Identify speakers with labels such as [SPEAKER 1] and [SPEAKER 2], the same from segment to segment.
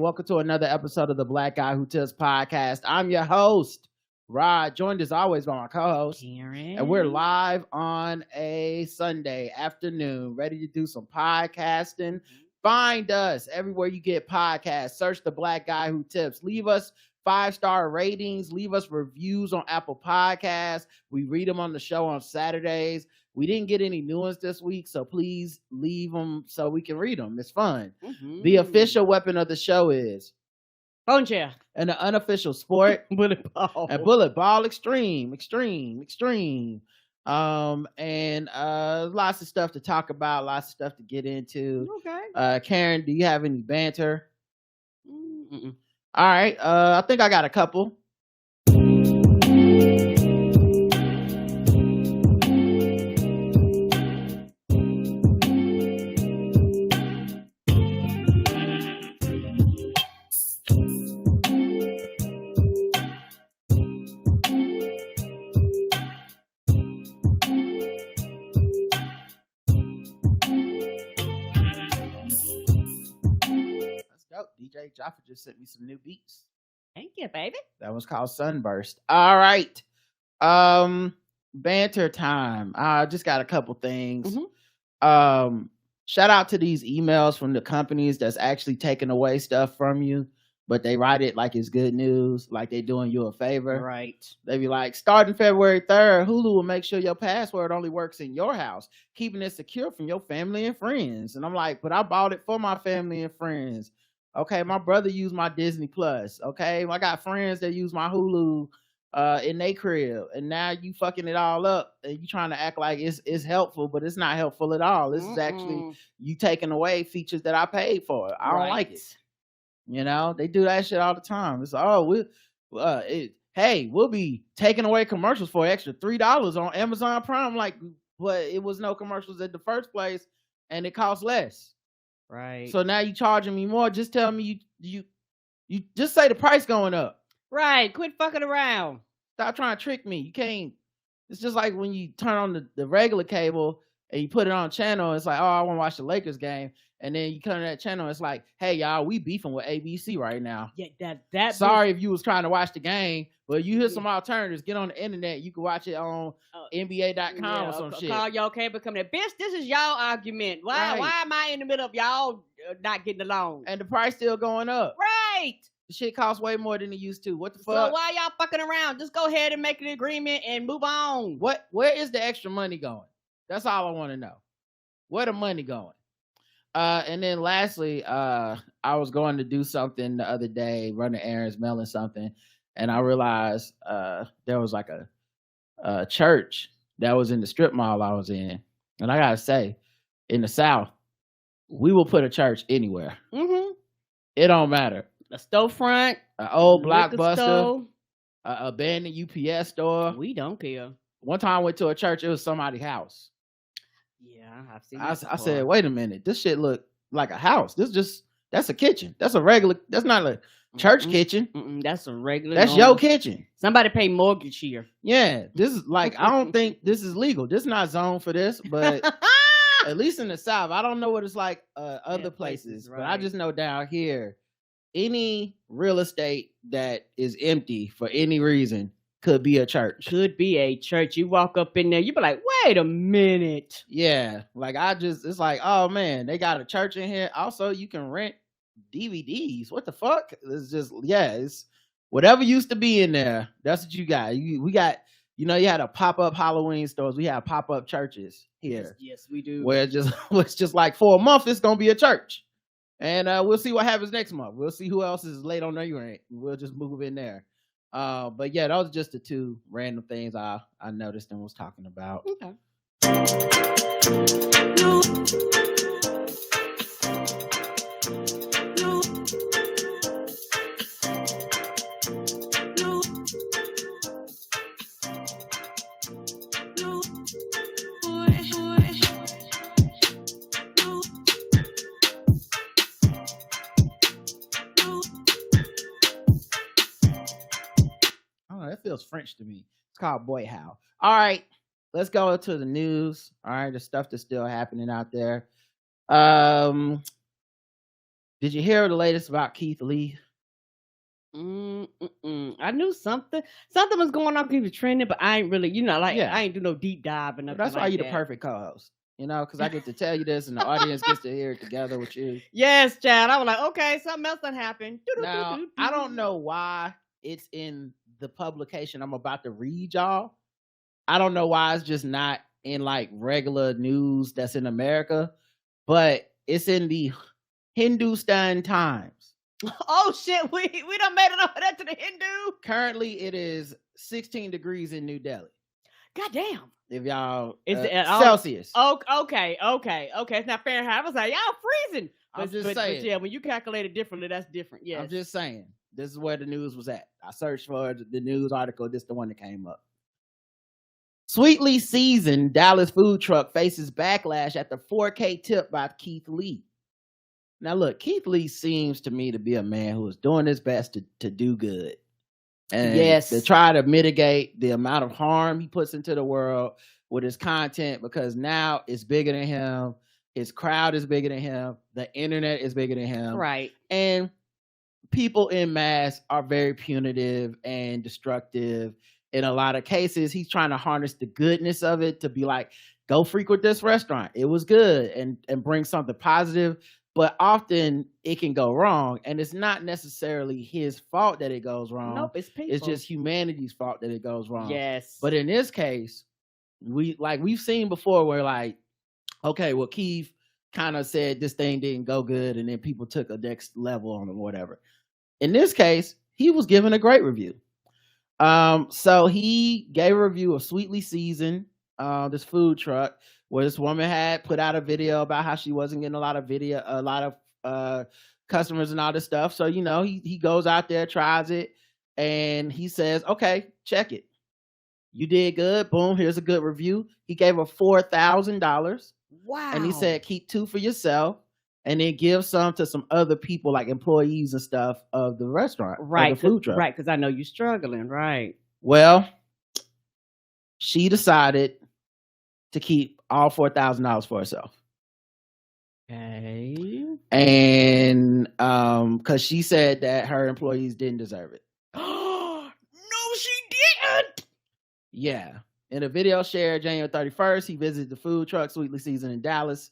[SPEAKER 1] welcome to another episode of the Black Guy Who Tips podcast. I'm your host, Rod, joined as always by my co-host,
[SPEAKER 2] Karen.
[SPEAKER 1] and we're live on a Sunday afternoon, ready to do some podcasting. Find us everywhere you get podcasts. Search the Black Guy Who Tips. Leave us 5-star ratings. Leave us reviews on Apple Podcasts. We read them on the show on Saturdays. We didn't get any new ones this week, so please leave them so we can read them. It's fun. Mm-hmm. The official weapon of the show is
[SPEAKER 2] phone chair,
[SPEAKER 1] and the unofficial sport
[SPEAKER 2] bullet ball.
[SPEAKER 1] And bullet ball extreme. And lots of stuff to talk about, lots of stuff to get into.
[SPEAKER 2] Okay.
[SPEAKER 1] Karen, do you have any banter? Mm-mm. All right. I think I got a couple. DJ Jaffa just sent me some new beats.
[SPEAKER 2] Thank you, baby.
[SPEAKER 1] That was called Sunburst. All right. Banter time. I just got a couple things. Mm-hmm. Shout out to these emails from the companies that's actually taking away stuff from you, but they write it like it's good news, like they're doing you a favor.
[SPEAKER 2] Right.
[SPEAKER 1] They be like, starting February 3rd, Hulu will make sure your password only works in your house, keeping it secure from your family and friends. And I'm like, but I bought it for my family and friends. Okay, my brother used my Disney Plus. Okay, I got friends that use my Hulu in their crib, and now you fucking it all up, and you trying to act like it's helpful, but it's not helpful at all. This is actually you taking away features that I paid for. I don't like it. You know, they do that shit all the time. It's we'll be taking away commercials for an extra $3 on Amazon Prime. Like, but it was no commercials in the first place, and it costs less.
[SPEAKER 2] Right.
[SPEAKER 1] So now you charging me more. Just tell me you just say the price going up.
[SPEAKER 2] Right. Quit fucking around.
[SPEAKER 1] Stop trying to trick me. You can't. It's just like when you turn on the regular cable and you put it on channel. It's like, oh, I want to watch the Lakers game. And then you come to that channel. It's like, hey, y'all, we beefing with ABC right now.
[SPEAKER 2] Yeah, that.
[SPEAKER 1] Sorry if you was trying to watch the game, but you hear some alternatives. Get on the internet. You can watch it on NBA.com or some shit.
[SPEAKER 2] Call y'all cable company. Bitch, this is y'all argument. Why am I in the middle of y'all not getting along?
[SPEAKER 1] And the price still going up.
[SPEAKER 2] Right.
[SPEAKER 1] The shit costs way more than it used to. What the fuck?
[SPEAKER 2] So why y'all fucking around? Just go ahead and make an agreement and move on.
[SPEAKER 1] Where is the extra money going? That's all I want to know. Where the money going? And then lastly, I was going to do something the other day, running errands, mailing something, and I realized there was like a church that was in the strip mall I was in. And I gotta say, in the South, we will put a church anywhere. Mm-hmm. It don't matter.
[SPEAKER 2] A storefront,
[SPEAKER 1] an old Blockbuster, an abandoned UPS store.
[SPEAKER 2] We don't care.
[SPEAKER 1] One time I went to a church, it was somebody's house.
[SPEAKER 2] Yeah, I've seen
[SPEAKER 1] I said, wait a minute, this shit look like a house. That's a kitchen. That's not a church kitchen.
[SPEAKER 2] That's a regular.
[SPEAKER 1] That's your kitchen.
[SPEAKER 2] Somebody pay mortgage here.
[SPEAKER 1] Yeah, this is like, I don't think this is legal. This is not zoned for this, but at least in the South, I don't know what it's like other places, right. But I just know down here, any real estate that is empty for any reason could be a church.
[SPEAKER 2] Could be a church. You walk up in there, you be like, wait a minute.
[SPEAKER 1] Yeah. Like it's like, oh man, they got a church in here. Also, you can rent DVDs. What the fuck? It's just, it's whatever used to be in there. That's what you got. We got, you had a pop-up Halloween stores. We have pop-up churches here.
[SPEAKER 2] Yes, we do.
[SPEAKER 1] Where it's just like for a month, it's going to be a church. And we'll see what happens next month. We'll see who else is late on their rent. We'll just move in there. But yeah, those are just the two random things I noticed and was talking about.
[SPEAKER 2] Okay.
[SPEAKER 1] That feels French to me. It's called Boy How. All right, let's go to the news. All right, the stuff that's still happening out there. Did you hear the latest about Keith Lee?
[SPEAKER 2] I knew something was going on. He was trending, but I ain't really, I ain't do no deep dive or nothing.
[SPEAKER 1] That's why
[SPEAKER 2] like
[SPEAKER 1] you're
[SPEAKER 2] that.
[SPEAKER 1] the perfect co-host. Because I get to tell you this, and the audience gets to hear it together with you.
[SPEAKER 2] Yes, Chad. I was like, okay, something else that happened.
[SPEAKER 1] Now, I don't know why it's in the publication I'm about to read, y'all. I don't know why it's just not in like regular news that's in America, but it's in the Hindustan Times.
[SPEAKER 2] Oh shit, we done made it over there to the Hindu.
[SPEAKER 1] Currently, it is 16 degrees in New Delhi.
[SPEAKER 2] God damn.
[SPEAKER 1] If y'all
[SPEAKER 2] Celsius. Okay. It's not Fahrenheit. I was like, y'all freezing.
[SPEAKER 1] I'm just saying.
[SPEAKER 2] But yeah, when you calculate it differently, that's different. Yeah.
[SPEAKER 1] I'm just saying. This is where the news was at. I searched for the news article. This is the one that came up. Sweetly Seasoned Dallas food truck faces backlash at the 4K tip by Keith Lee. Now, look, Keith Lee seems to me to be a man who is doing his best to do good. And to try to mitigate the amount of harm he puts into the world with his content, because now it's bigger than him. His crowd is bigger than him. The internet is bigger than him.
[SPEAKER 2] Right.
[SPEAKER 1] And people en masse are very punitive and destructive. In a lot of cases, he's trying to harness the goodness of it to be like, go frequent this restaurant. It was good, and bring something positive. But often it can go wrong, and it's not necessarily his fault that it goes wrong.
[SPEAKER 2] Nope, it's people.
[SPEAKER 1] It's just humanity's fault that it goes wrong.
[SPEAKER 2] Yes.
[SPEAKER 1] But in this case, we've seen before where like, okay, well, Keith kind of said this thing didn't go good, and then people took a next level on him or whatever. In this case, he was given a great review. So he gave a review of Sweetly Seasoned, this food truck, where this woman had put out a video about how she wasn't getting a lot of customers and all this stuff. So, he goes out there, tries it, and he says, okay, check it. You did good. Boom, here's a good review. He gave her $4,000.
[SPEAKER 2] Wow.
[SPEAKER 1] And he said, keep 2 for yourself, and then give some to some other people, like employees and stuff of the restaurant,
[SPEAKER 2] right?
[SPEAKER 1] The food truck,
[SPEAKER 2] right? Because I know you're struggling, right?
[SPEAKER 1] Well, she decided to keep all $4,000 for herself.
[SPEAKER 2] Okay.
[SPEAKER 1] And because she said that her employees didn't deserve it.
[SPEAKER 2] No, she didn't.
[SPEAKER 1] Yeah. In a video shared January 31st, he visited the food truck Sweetly Seasoned in Dallas,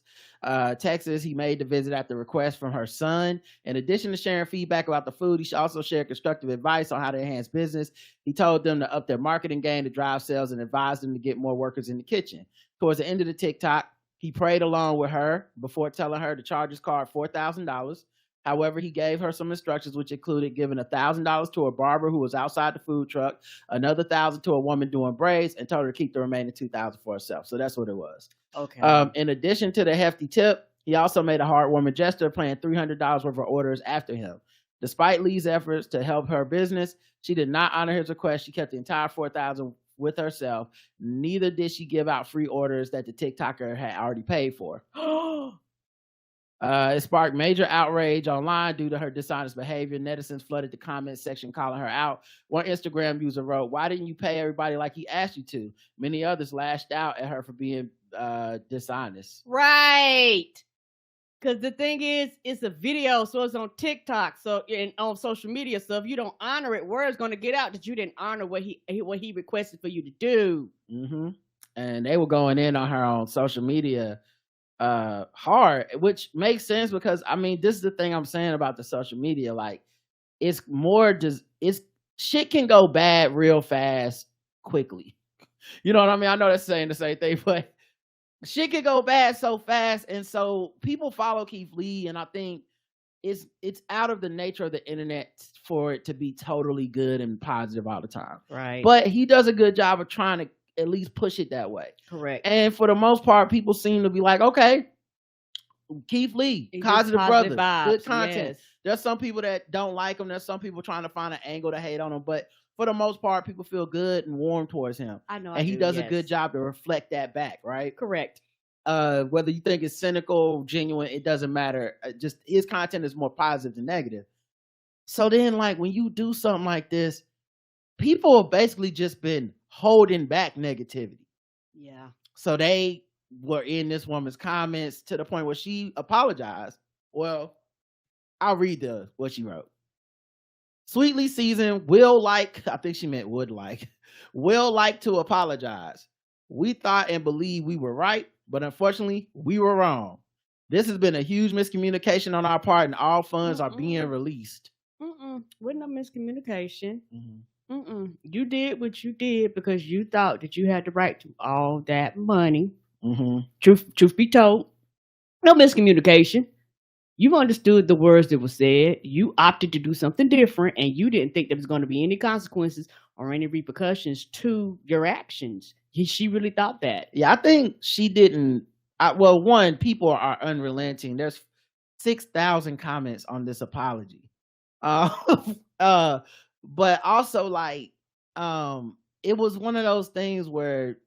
[SPEAKER 1] Texas. He made the visit at the request from her son. In addition to sharing feedback about the food, he also shared constructive advice on how to enhance business. He told them to up their marketing game to drive sales and advised them to get more workers in the kitchen. Towards the end of the TikTok, he prayed along with her before telling her to charge his card $4,000. However, he gave her some instructions, which included giving $1,000 to a barber who was outside the food truck, another $1,000 to a woman doing braids, and told her to keep the remaining $2,000 for herself. So that's what it was.
[SPEAKER 2] Okay.
[SPEAKER 1] In addition to the hefty tip, he also made a heartwarming gesture, playing $300 worth of orders after him. Despite Lee's efforts to help her business, she did not honor his request. She kept the entire $4,000 with herself. Neither did she give out free orders that the TikToker had already paid for. It sparked major outrage online due to her dishonest behavior. Netizens flooded the comment section calling her out. One Instagram user wrote, "Why didn't you pay everybody like he asked you to?" Many others lashed out at her for being dishonest.
[SPEAKER 2] Right. Because the thing is, it's a video, so it's on TikTok, so and on social media. So if you don't honor it, word's going to get out that you didn't honor what he requested for you to do.
[SPEAKER 1] Mm-hmm. And they were going in on her on social media hard, which makes sense because this is the thing I'm saying about the social media. Like, it's more just shit can go bad real fast, quickly. You know what I mean? I know that's saying the same thing, but shit can go bad so fast, and so people follow Keith Lee, and I think it's out of the nature of the internet for it to be totally good and positive all the time.
[SPEAKER 2] Right.
[SPEAKER 1] But he does a good job of trying to at least push it that way.
[SPEAKER 2] Correct.
[SPEAKER 1] And for the most part, people seem to be like, okay, Keith Lee, positive brother,
[SPEAKER 2] vibes,
[SPEAKER 1] good content.
[SPEAKER 2] Yes.
[SPEAKER 1] There's some people that don't like him. There's some people trying to find an angle to hate on him. But for the most part, people feel good and warm towards him.
[SPEAKER 2] I know.
[SPEAKER 1] And he does a good job to reflect that back, right?
[SPEAKER 2] Correct.
[SPEAKER 1] Whether you think it's cynical, genuine, it doesn't matter. Just his content is more positive than negative. So then, like, when you do something like this, people have basically just been holding back negativity.
[SPEAKER 2] Yeah.
[SPEAKER 1] So they were in this woman's comments to the point where she apologized. Well, I'll read what she wrote. Sweetly seasoned, I think she meant would like to apologize. We thought and believed we were right, but unfortunately, we were wrong. This has been a huge miscommunication on our part, and all funds are being released.
[SPEAKER 2] With no miscommunication. You did what you did because you thought that you had the right to all that money. Truth be told, no miscommunication. You understood the words that were said. You opted to do something different, and you didn't think there was going to be any consequences or any repercussions to your actions. She really thought that.
[SPEAKER 1] Yeah, I think she didn't. Well, one, people are unrelenting. There's 6,000 comments on this apology. But also, like, it was one of those things where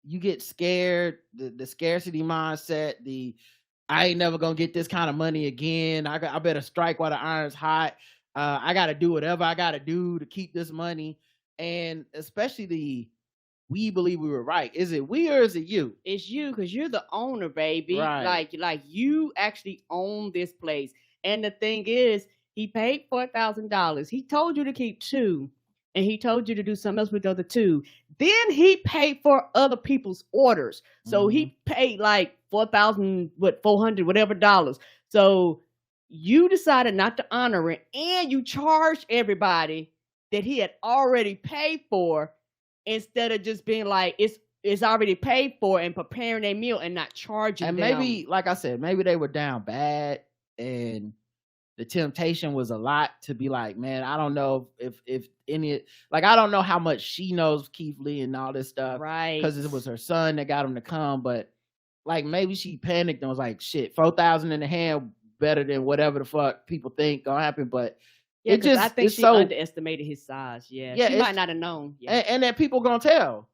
[SPEAKER 1] you get scared, the scarcity mindset, I ain't never gonna get this kind of money again. I better strike while the iron's hot. I gotta do whatever I gotta do to keep this money. And especially we believe we were right. Is it we or is it you?
[SPEAKER 2] It's you, because you're the owner, baby.
[SPEAKER 1] Right.
[SPEAKER 2] Like you actually own this place. And the thing is, he paid $4,000. He told you to keep 2, and he told you to do something else with the other 2. Then he paid for other people's orders. So he paid like $4,400 whatever dollars. So you decided not to honor it, and you charged everybody that he had already paid for, instead of just being like, it's already paid for, and preparing a meal and not charging
[SPEAKER 1] and
[SPEAKER 2] them.
[SPEAKER 1] Maybe, like I said, maybe they were down bad, and the temptation was a lot to be like, man, I don't know if any, like, I don't know how much she knows Keith Lee and all this stuff,
[SPEAKER 2] right?
[SPEAKER 1] Because it was her son that got him to come, but like maybe she panicked and was like, shit, 4,000 in the hand better than whatever the fuck people think gonna happen. But
[SPEAKER 2] yeah, I think she underestimated his size. Yeah, she might not have known. Yeah.
[SPEAKER 1] And that people gonna tell,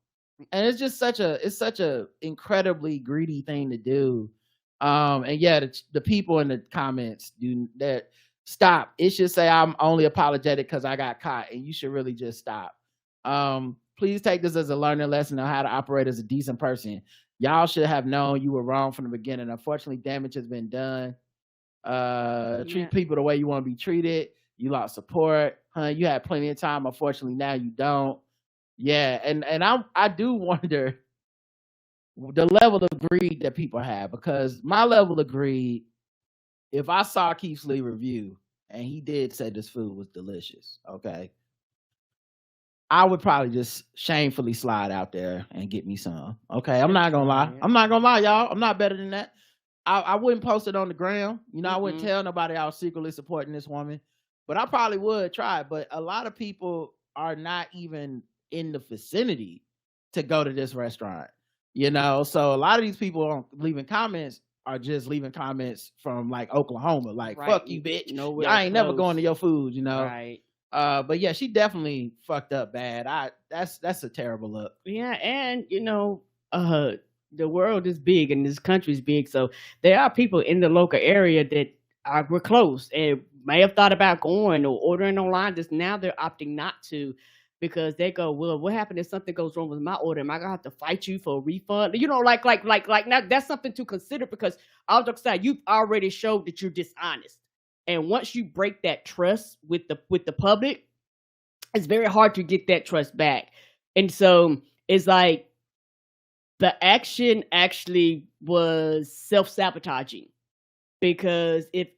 [SPEAKER 1] and it's just such a incredibly greedy thing to do. And yeah, the people in the comments do that. Stop. It should say I'm only apologetic because I got caught, and you should really just stop. Please take this as a learning lesson on how to operate as a decent person. Y'all should have known you were wrong from the beginning. Unfortunately, damage has been done. Treat people the way you want to be treated. You lost support. You had plenty of time. Unfortunately, now you don't. Yeah, and I do wonder the level of greed that people have, because my level of greed, if I saw Keith Lee review and he did say this food was delicious, okay, I would probably just shamefully slide out there and get me some. Okay, I'm not gonna lie. I'm not gonna lie, y'all. I'm not better than that. I wouldn't post it on the gram. You know, I wouldn't tell nobody I was secretly supporting this woman, but I probably would try. But a lot of people are not even in the vicinity to go to this restaurant, you know? So a lot of these people leaving comments are just leaving comments from like Oklahoma, like, fuck you, bitch. I ain't never going to your food, you know?
[SPEAKER 2] Right.
[SPEAKER 1] But yeah, she definitely fucked up bad. That's a terrible look.
[SPEAKER 2] Yeah, and you know, the world is big and this country is big, so there are people in the local area that were close and may have thought about going or ordering online. Just now they're opting not to, because they go, well, what happened if something goes wrong with my order? Am I gonna have to fight you for a refund? You know, like now that's something to consider, because I'll just say you've already showed that you're dishonest. And once you break that trust with the public, it's very hard to get that trust back. And so it's like the action actually was self-sabotaging, because if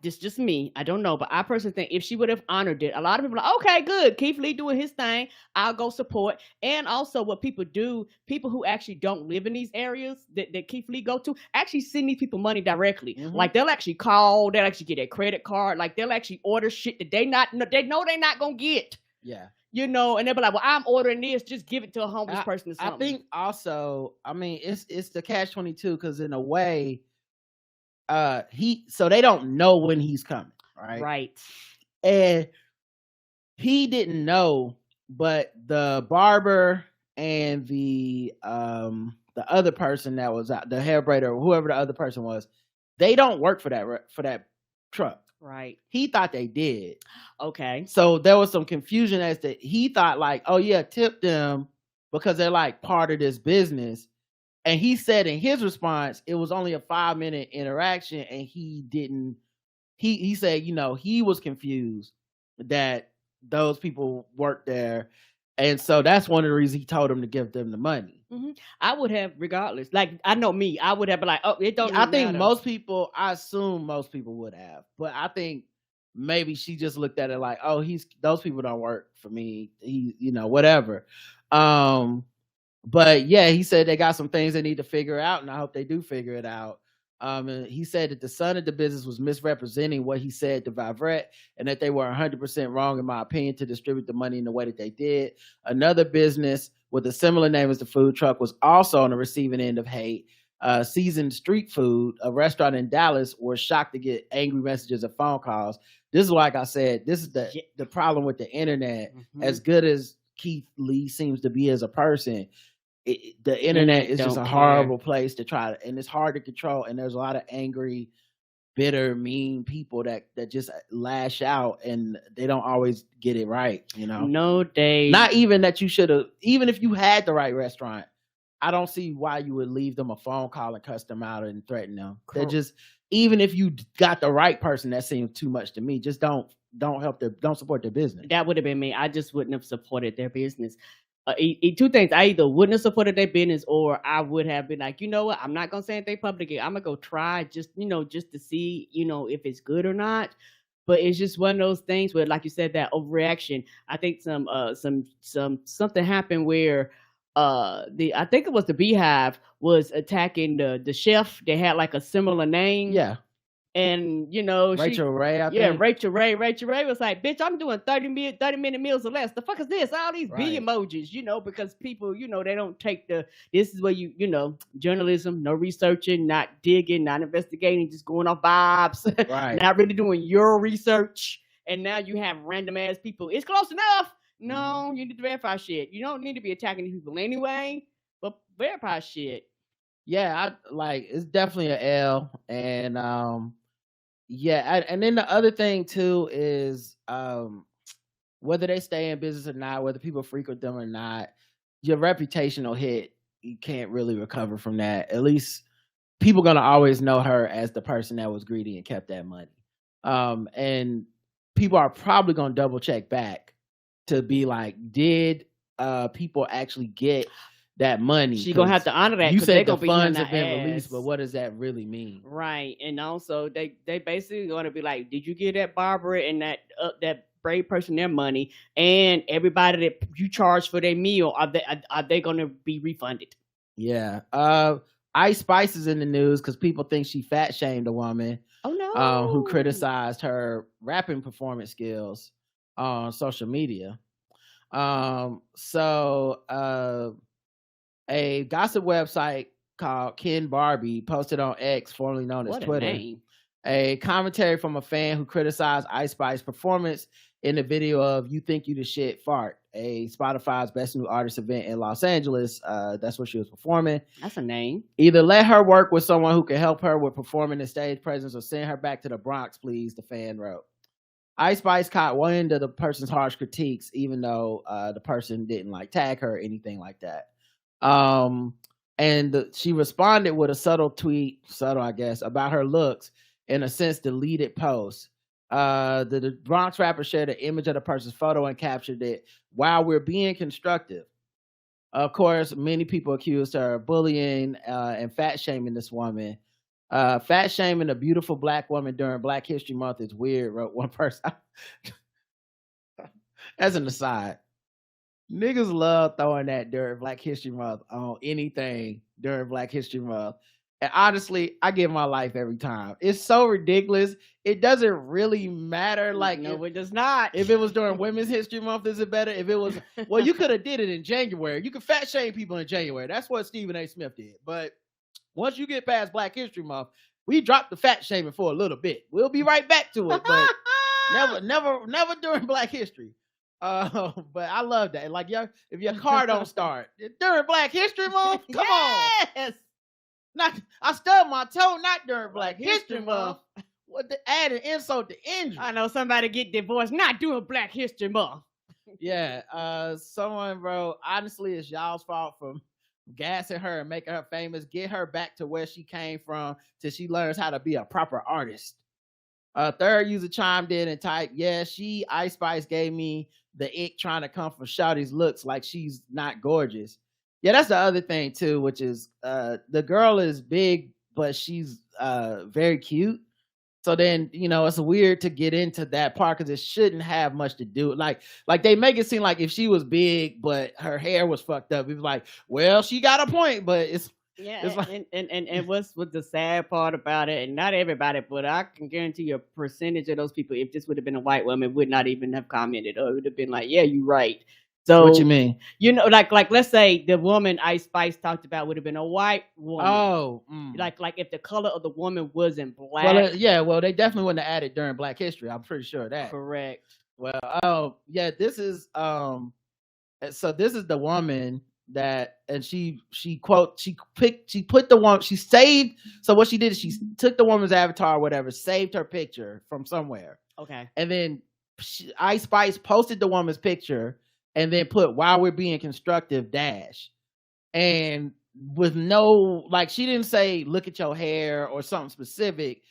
[SPEAKER 2] just me, I don't know, but I personally think if she would have honored it, a lot of people are like, okay, good, Keith Lee doing his thing, I'll go support. And also what people do, people who actually don't live in these areas that Keith Lee go to, actually send these people money directly. Like they'll actually call, they'll actually get a credit card, like they'll actually order shit that they know they're not gonna get.
[SPEAKER 1] Yeah.
[SPEAKER 2] You know, and they'll be like, well, I'm ordering this, just give it to a homeless person or something.
[SPEAKER 1] I think also, I mean, it's the catch-22, because in a way, so they don't know when he's coming, right?
[SPEAKER 2] Right.
[SPEAKER 1] And he didn't know, but the barber and the other person that was out, the hair braider, or whoever the other person was, they don't work for that truck.
[SPEAKER 2] Right.
[SPEAKER 1] He thought they did.
[SPEAKER 2] Okay.
[SPEAKER 1] So there was some confusion as to, he thought like, oh yeah, tip them because they're like part of this business. And he said in his response, it was only a 5-minute interaction, and he didn't he said, you know, he was confused that those people worked there. And so that's one of the reasons he told them to give them the money.
[SPEAKER 2] I would have, regardless. Like, I know me, I would have been like, oh, it don't.
[SPEAKER 1] I
[SPEAKER 2] even
[SPEAKER 1] think
[SPEAKER 2] matter.
[SPEAKER 1] most people, I assume most people would have, but I think maybe she just looked at it like, oh, those people don't work for me. He, you know, whatever. But yeah, he said they got some things they need to figure out, and I hope they do figure it out. And he said that the son of the business was misrepresenting what he said to Vivrette, and that they were 100% wrong, in my opinion, to distribute the money in the way that they did. Another business with a similar name as the food truck was also on the receiving end of hate. Seasoned Street Food, a restaurant in Dallas, were shocked to get angry messages and phone calls. This is, like I said, this is the problem with the internet. As good as Keith Lee seems to be as a person, the internet is just a horrible place to try to, and it's hard to control. And there's a lot of angry, bitter, mean people that just lash out, and they don't always get it right. You know,
[SPEAKER 2] no, they
[SPEAKER 1] not even that you should have. Even if you had the right restaurant, I don't see why you would leave them a phone call and cuss them out and threaten them. They're just, even if you got the right person, that seems too much to me. Just don't support their business.
[SPEAKER 2] That would have been me. I just wouldn't have supported their business. Two things. I either wouldn't have supported their business, or I would have been like, you know what, I'm not gonna say anything publicly. I'm gonna go try just to see, if it's good or not. But it's just one of those things where, like you said, that overreaction. I think something happened where I think it was the Beehive was attacking the chef. They had like a similar name.
[SPEAKER 1] Yeah.
[SPEAKER 2] And
[SPEAKER 1] Rachel Ray, I think.
[SPEAKER 2] Yeah, Rachel Ray was like, bitch, I'm doing 30-minute meals or less. The fuck is this? All these bee emojis, because people, they don't take this is where journalism, no researching, not digging, not investigating, just going off vibes,
[SPEAKER 1] right?
[SPEAKER 2] Not really doing your research. And now you have random ass people. It's close enough. No, you need to verify shit. You don't need to be attacking these people anyway, but verify shit.
[SPEAKER 1] Yeah, it's definitely an L. And and then the other thing too is whether they stay in business or not, whether people frequent them or not, your reputational hit, you can't really recover from that. At least people gonna always know her as the person that was greedy and kept that money. And people are probably gonna double check back to be like, did people actually get that money?
[SPEAKER 2] She gonna have to honor that.
[SPEAKER 1] You said the
[SPEAKER 2] be
[SPEAKER 1] funds have been released, but what does that really mean?
[SPEAKER 2] Right. And also they basically gonna be like, did you get that Barbara and that brave person their money, and everybody that you charged for their meal, are they gonna be refunded?
[SPEAKER 1] Yeah. Ice Spice is in the news because people think she fat shamed a woman.
[SPEAKER 2] Oh no.
[SPEAKER 1] Who criticized her rapping performance skills on social media. A gossip website called Ken Barbie posted on X, formerly known as Twitter, a commentary from a fan who criticized Ice Spice's performance in the video of "You Think You the Shit" Fart, a Spotify's Best New Artist event in Los Angeles. That's where she was performing.
[SPEAKER 2] That's a name.
[SPEAKER 1] Either let her work with someone who can help her with performing the stage presence, or send her back to the Bronx, please, the fan wrote. Ice Spice caught wind of the person's harsh critiques, even though the person didn't tag her or anything like that. She responded with a subtle, I guess, about her looks, in a sense deleted post. The Bronx rapper shared an image of the person's photo and captured it, "While we're being constructive." Of course, many people accused her of bullying and fat shaming this woman. Fat shaming a beautiful Black woman during Black History Month is weird, wrote one person. As an aside, niggas love throwing that during Black History Month on anything during Black History Month. And honestly, I give my life every time. It's so ridiculous. It doesn't really matter.
[SPEAKER 2] No, it does not.
[SPEAKER 1] If it was during Women's History Month, is it better? If it was, well, you could have did it in January. You could fat shame people in January. That's what Stephen A. Smith did. But once you get past Black History Month, we dropped the fat shaming for a little bit. We'll be right back to it, but never during Black History. But I love that. If your car don't start during Black History Month, come on. I stubbed my toe not during Black History Month. What the add an insult to injury?
[SPEAKER 2] I know somebody get divorced not doing Black History Month.
[SPEAKER 1] Yeah. Someone wrote, honestly, it's y'all's fault for gassing her and making her famous. Get her back to where she came from till she learns how to be a proper artist. Third user chimed in and typed, yeah, Ice Spice gave me the ick trying to come from Shawty's looks like she's not gorgeous. Yeah, that's the other thing too, which is the girl is big, but she's very cute. So then, it's weird to get into that part because it shouldn't have much to do. Like they make it seem like if she was big, but her hair was fucked up, it was like, well, she got a point, but it's like,
[SPEAKER 2] and what's the sad part about it, and not everybody, but I can guarantee a percentage of those people, if this would have been a white woman, would not even have commented, or it would have been like, yeah, you're right. So
[SPEAKER 1] what you mean?
[SPEAKER 2] Like let's say the woman Ice Spice talked about would have been a white woman.
[SPEAKER 1] Oh,
[SPEAKER 2] like if the color of the woman wasn't black.
[SPEAKER 1] Well, they definitely wouldn't have added during Black History. I'm pretty sure of that.
[SPEAKER 2] Correct.
[SPEAKER 1] Well, yeah, this is so this is the woman that, and she put the one, she saved. So what she did is she took the woman's avatar or whatever, saved her picture from somewhere.
[SPEAKER 2] Okay.
[SPEAKER 1] And then Ice Spice posted the woman's picture and then put, while we're being constructive, dash. And with no, like, she didn't say, look at your hair or something specific.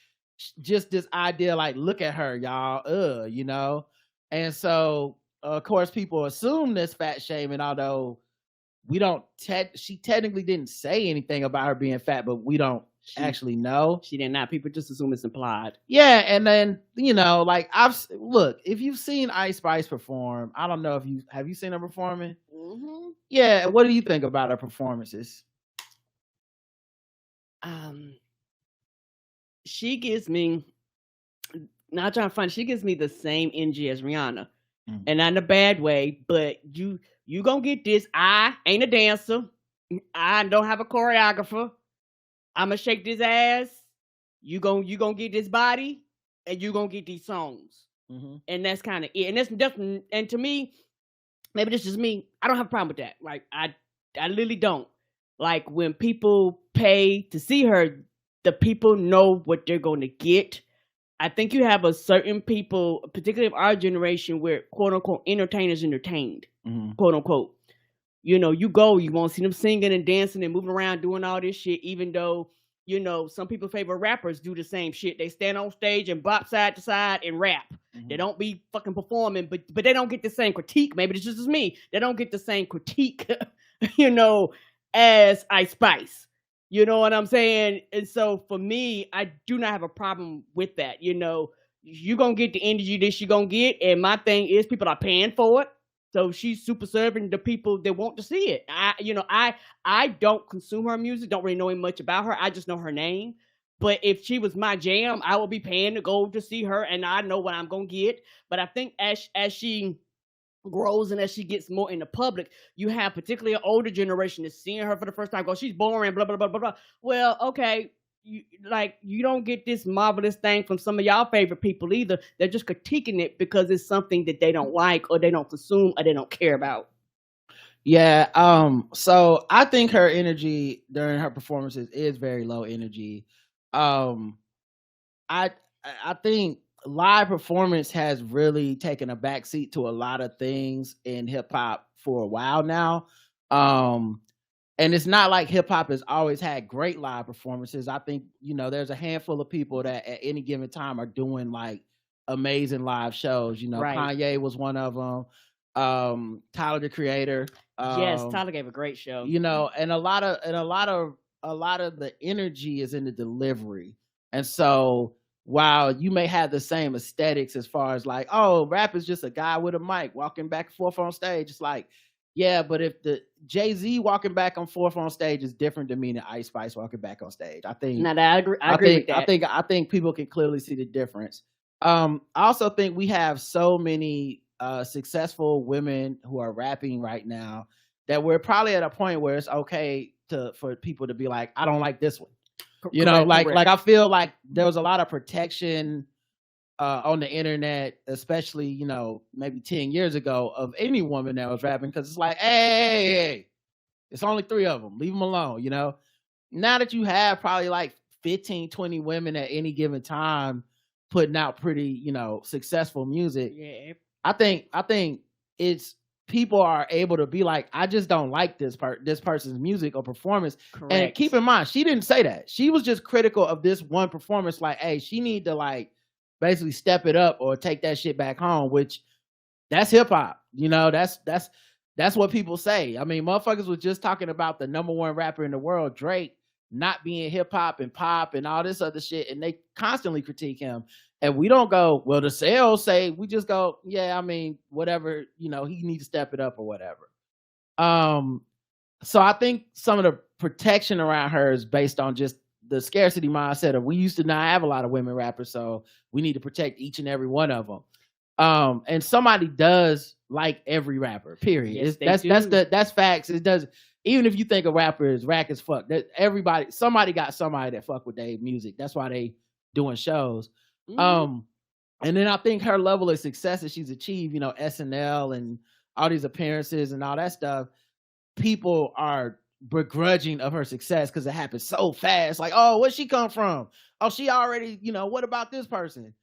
[SPEAKER 1] Just this idea, like, look at her, y'all, And so, of course, people assume this fat shaming, although we don't, she technically didn't say anything about her being fat, but we don't actually know.
[SPEAKER 2] She did not. People just assume it's implied.
[SPEAKER 1] Yeah, and then like if you've seen Ice Spice perform, I don't know if have you seen her performing?
[SPEAKER 2] Mm-hmm.
[SPEAKER 1] Yeah, what do you think about her performances?
[SPEAKER 2] She gives me, not trying to find, she gives me the same energy as Rihanna, and not in a bad way. But you gonna get this. I ain't a dancer. I don't have a choreographer. I'm gonna shake this ass. You gonna get this body, and you gonna get these songs. Mm-hmm. And that's kind of it. And that's definitely, and to me, maybe this is just me, I don't have a problem with that. Like I literally don't. Like when people pay to see her, the people know what they're going to get. I think you have a certain people, particularly of our generation, where quote unquote entertainers entertained, quote unquote. You won't see them singing and dancing and moving around doing all this shit, even though, some people's favorite rappers do the same shit. They stand on stage and bop side to side and rap. Mm-hmm. They don't be fucking performing, but they don't get the same critique. Maybe it's just as me. They don't get the same critique, as Ice Spice. You know what I'm saying? And so for me, I do not have a problem with that. You're going to get the energy that you're going to get. And my thing is people are paying for it. So she's super serving the people that want to see it. I don't consume her music, don't really know much about her. I just know her name. But if she was my jam, I would be paying to go to see her, and I know what I'm going to get. But I think as she grows and as she gets more in the public, you have particularly an older generation that's seeing her for the first time, go, she's boring, blah, blah, blah, blah, blah. Well, okay. You don't get this marvelous thing from some of y'all favorite people either. They're just critiquing it because it's something that they don't like or they don't consume or they don't care about.
[SPEAKER 1] Yeah. So I think her energy during her performances is very low energy. I think live performance has really taken a backseat to a lot of things in hip hop for a while now. And it's not like hip hop has always had great live performances. I think, there's a handful of people that at any given time are doing like amazing live shows. Right. Kanye was one of them. Tyler, the Creator.
[SPEAKER 2] Yes, Tyler gave a great show.
[SPEAKER 1] And a lot of the energy is in the delivery. And so while you may have the same aesthetics as far as like, oh, rap is just a guy with a mic walking back and forth on stage, it's like, yeah, but if the Jay-Z walking back and forth on stage is different than me than Ice Spice walking back on stage. I think.
[SPEAKER 2] No, I agree with that.
[SPEAKER 1] I think people can clearly see the difference. I also think we have so many successful women who are rapping right now that we're probably at a point where it's okay for people to be like, I don't like this one. Correct. I feel like there was a lot of protection on the internet, especially, maybe 10 years ago, of any woman that was rapping, because it's like, hey, it's only 3 of them. Leave them alone, Now that you have probably like 15, 20 women at any given time putting out pretty, successful music.
[SPEAKER 2] Yeah.
[SPEAKER 1] I think it's people are able to be like, I just don't like this person's music or performance. Correct. And keep in mind, she didn't say that. She was just critical of this one performance. Like, hey, she need to like basically step it up or take that shit back home, which that's hip hop. You know, that's what people say. I mean, motherfuckers was just talking about the number one rapper in the world, Drake, not being hip hop and pop and all this other shit, and they constantly critique him. And we don't go, well, the sales say, we just go, yeah, I mean, whatever, you know, he needs to step it up or whatever. So I think some of the protection around her is based on just the scarcity mindset of, we used to not have a lot of women rappers, so we need to protect each and every one of them. And somebody does like every rapper, period.
[SPEAKER 2] Yes,
[SPEAKER 1] that's facts. It does. Even if you think a rapper is rack as fuck, that somebody got somebody that fuck with their music. That's why they doing shows. And then I think her level of success that she's achieved, you know, SNL and all these appearances and all that stuff, people are begrudging of her success because it happened so fast. Like, oh, where'd she come from? Oh, she already, you know, what about this person?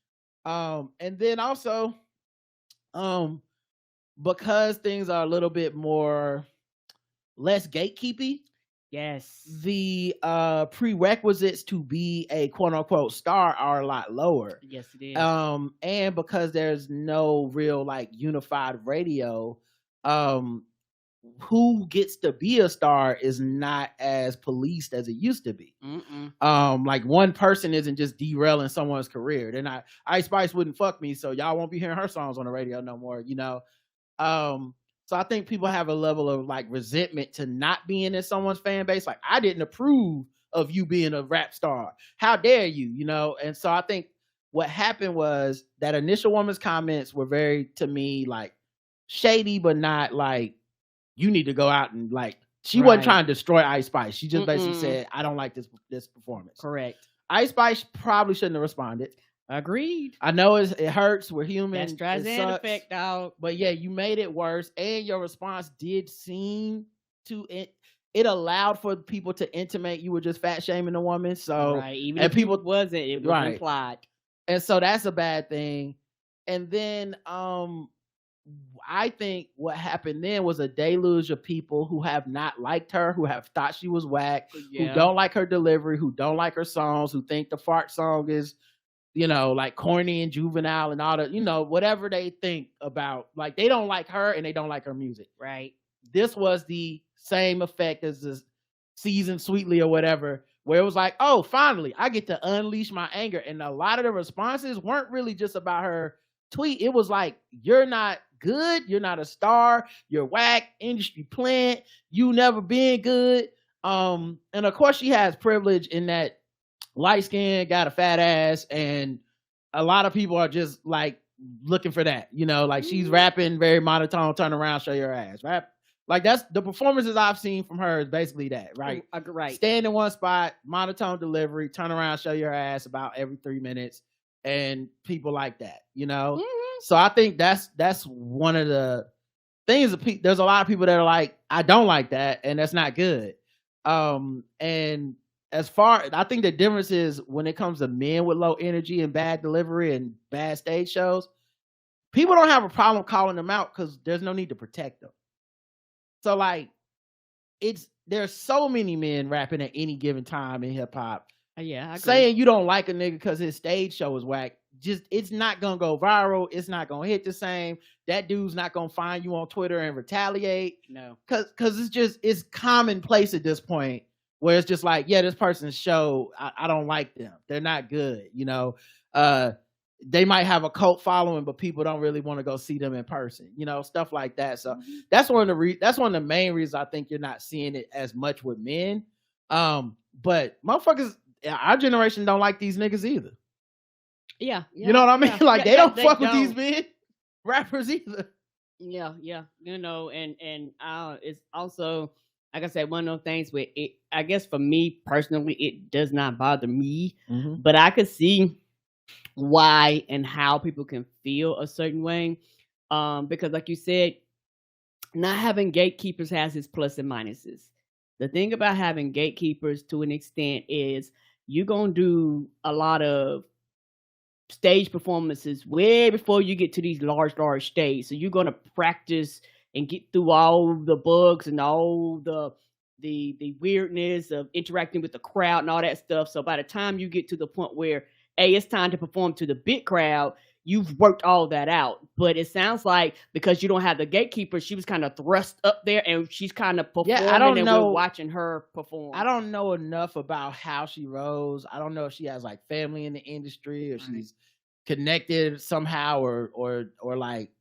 [SPEAKER 1] And then also, because things are a little bit less gatekeepy,
[SPEAKER 2] yes,
[SPEAKER 1] the prerequisites to be a quote unquote star are a lot lower.
[SPEAKER 2] Yes, it is.
[SPEAKER 1] And because there's no real like unified radio, who gets to be a star is not as policed as it used to be. Like one person isn't just derailing someone's career. They're not, Ice Spice wouldn't fuck me, so y'all won't be hearing her songs on the radio no more, you know. So I think people have a level of like resentment to not being in someone's fan base. Like, I didn't approve of you being a rap star. How dare you, you know? And so I think what happened was that initial woman's comments were very, to me, like shady, but not like, you need to go out and like, she wasn't trying to destroy Ice Spice. She just basically said, I don't like this performance.
[SPEAKER 2] Correct.
[SPEAKER 1] Ice Spice probably shouldn't have responded.
[SPEAKER 2] Agreed.
[SPEAKER 1] I know it hurts. We're human.
[SPEAKER 2] That's Streisand effect, dog.
[SPEAKER 1] But yeah, you made it worse, and your response did seem to it allowed for people to intimate you were just fat shaming a woman. So
[SPEAKER 2] even if people wasn't, it was implied.
[SPEAKER 1] And so that's a bad thing. And then I think what happened then was a deluge of people who have not liked her, who have thought she was whack, who don't like her delivery, who don't like her songs, who think the fart song is, you know, like corny and juvenile and all that, you know, whatever they think about, like they don't like her and they don't like her music.
[SPEAKER 2] Right.
[SPEAKER 1] This was the same effect as the Season Sweetly or whatever, where it was like, oh, finally, I get to unleash my anger. And a lot of the responses weren't really just about her tweet. It was like, you're not good. You're not a star. You're whack, industry plant. You never been good. And of course she has privilege in that light skin, got a fat ass, and a lot of people are just like looking for that, you know, like she's rapping very monotone, turn around, show your ass, rap. Like that's the performances I've seen from her is basically that, right?
[SPEAKER 2] Right.
[SPEAKER 1] Stand in one spot, monotone delivery, turn around, show your ass about every 3 minutes, and people like that, you know? So I think that's one of the things. There's a lot of people that are like, I don't like that, and that's not good. And as far, I think the difference is when it comes to men with low energy and bad delivery and bad stage shows, people don't have a problem calling them out because there's no need to protect them. So like, there's so many men rapping at any given time in hip hop.
[SPEAKER 2] Yeah, I agree.
[SPEAKER 1] Saying you don't like a nigga because his stage show is whack, just it's not gonna go viral. It's not gonna hit the same. That dude's not gonna find you on Twitter and retaliate.
[SPEAKER 2] No,
[SPEAKER 1] because it's commonplace at this point. Where it's just like, yeah, this person's show, I don't like them. They're not good, you know. They might have a cult following, but people don't really want to go see them in person, you know, stuff like that. So that's one of the main reasons I think you're not seeing it as much with men. But motherfuckers, our generation don't like these niggas either.
[SPEAKER 2] Yeah.
[SPEAKER 1] You know what I mean? Like they don't fuck with these men rappers either.
[SPEAKER 2] Yeah. You know, and it's also, like I said, one of those things where it, I guess for me personally, it does not bother me, but I could see why and how people can feel a certain way. Because like you said, not having gatekeepers has its plus and minuses. The thing about having gatekeepers to an extent is you're going to do a lot of stage performances way before you get to these large stages. So you're going to practice and get through all the bugs and all the weirdness of interacting with the crowd and all that stuff. So by the time you get to the point where hey, it's time to perform to the big crowd. You've worked all that out. But it sounds like because you don't have the gatekeeper, she was kind of thrust up there and she's kind of performing and we're watching her perform.
[SPEAKER 1] I don't know enough about how she rose. I don't know if she has like family in the industry or she's connected somehow or like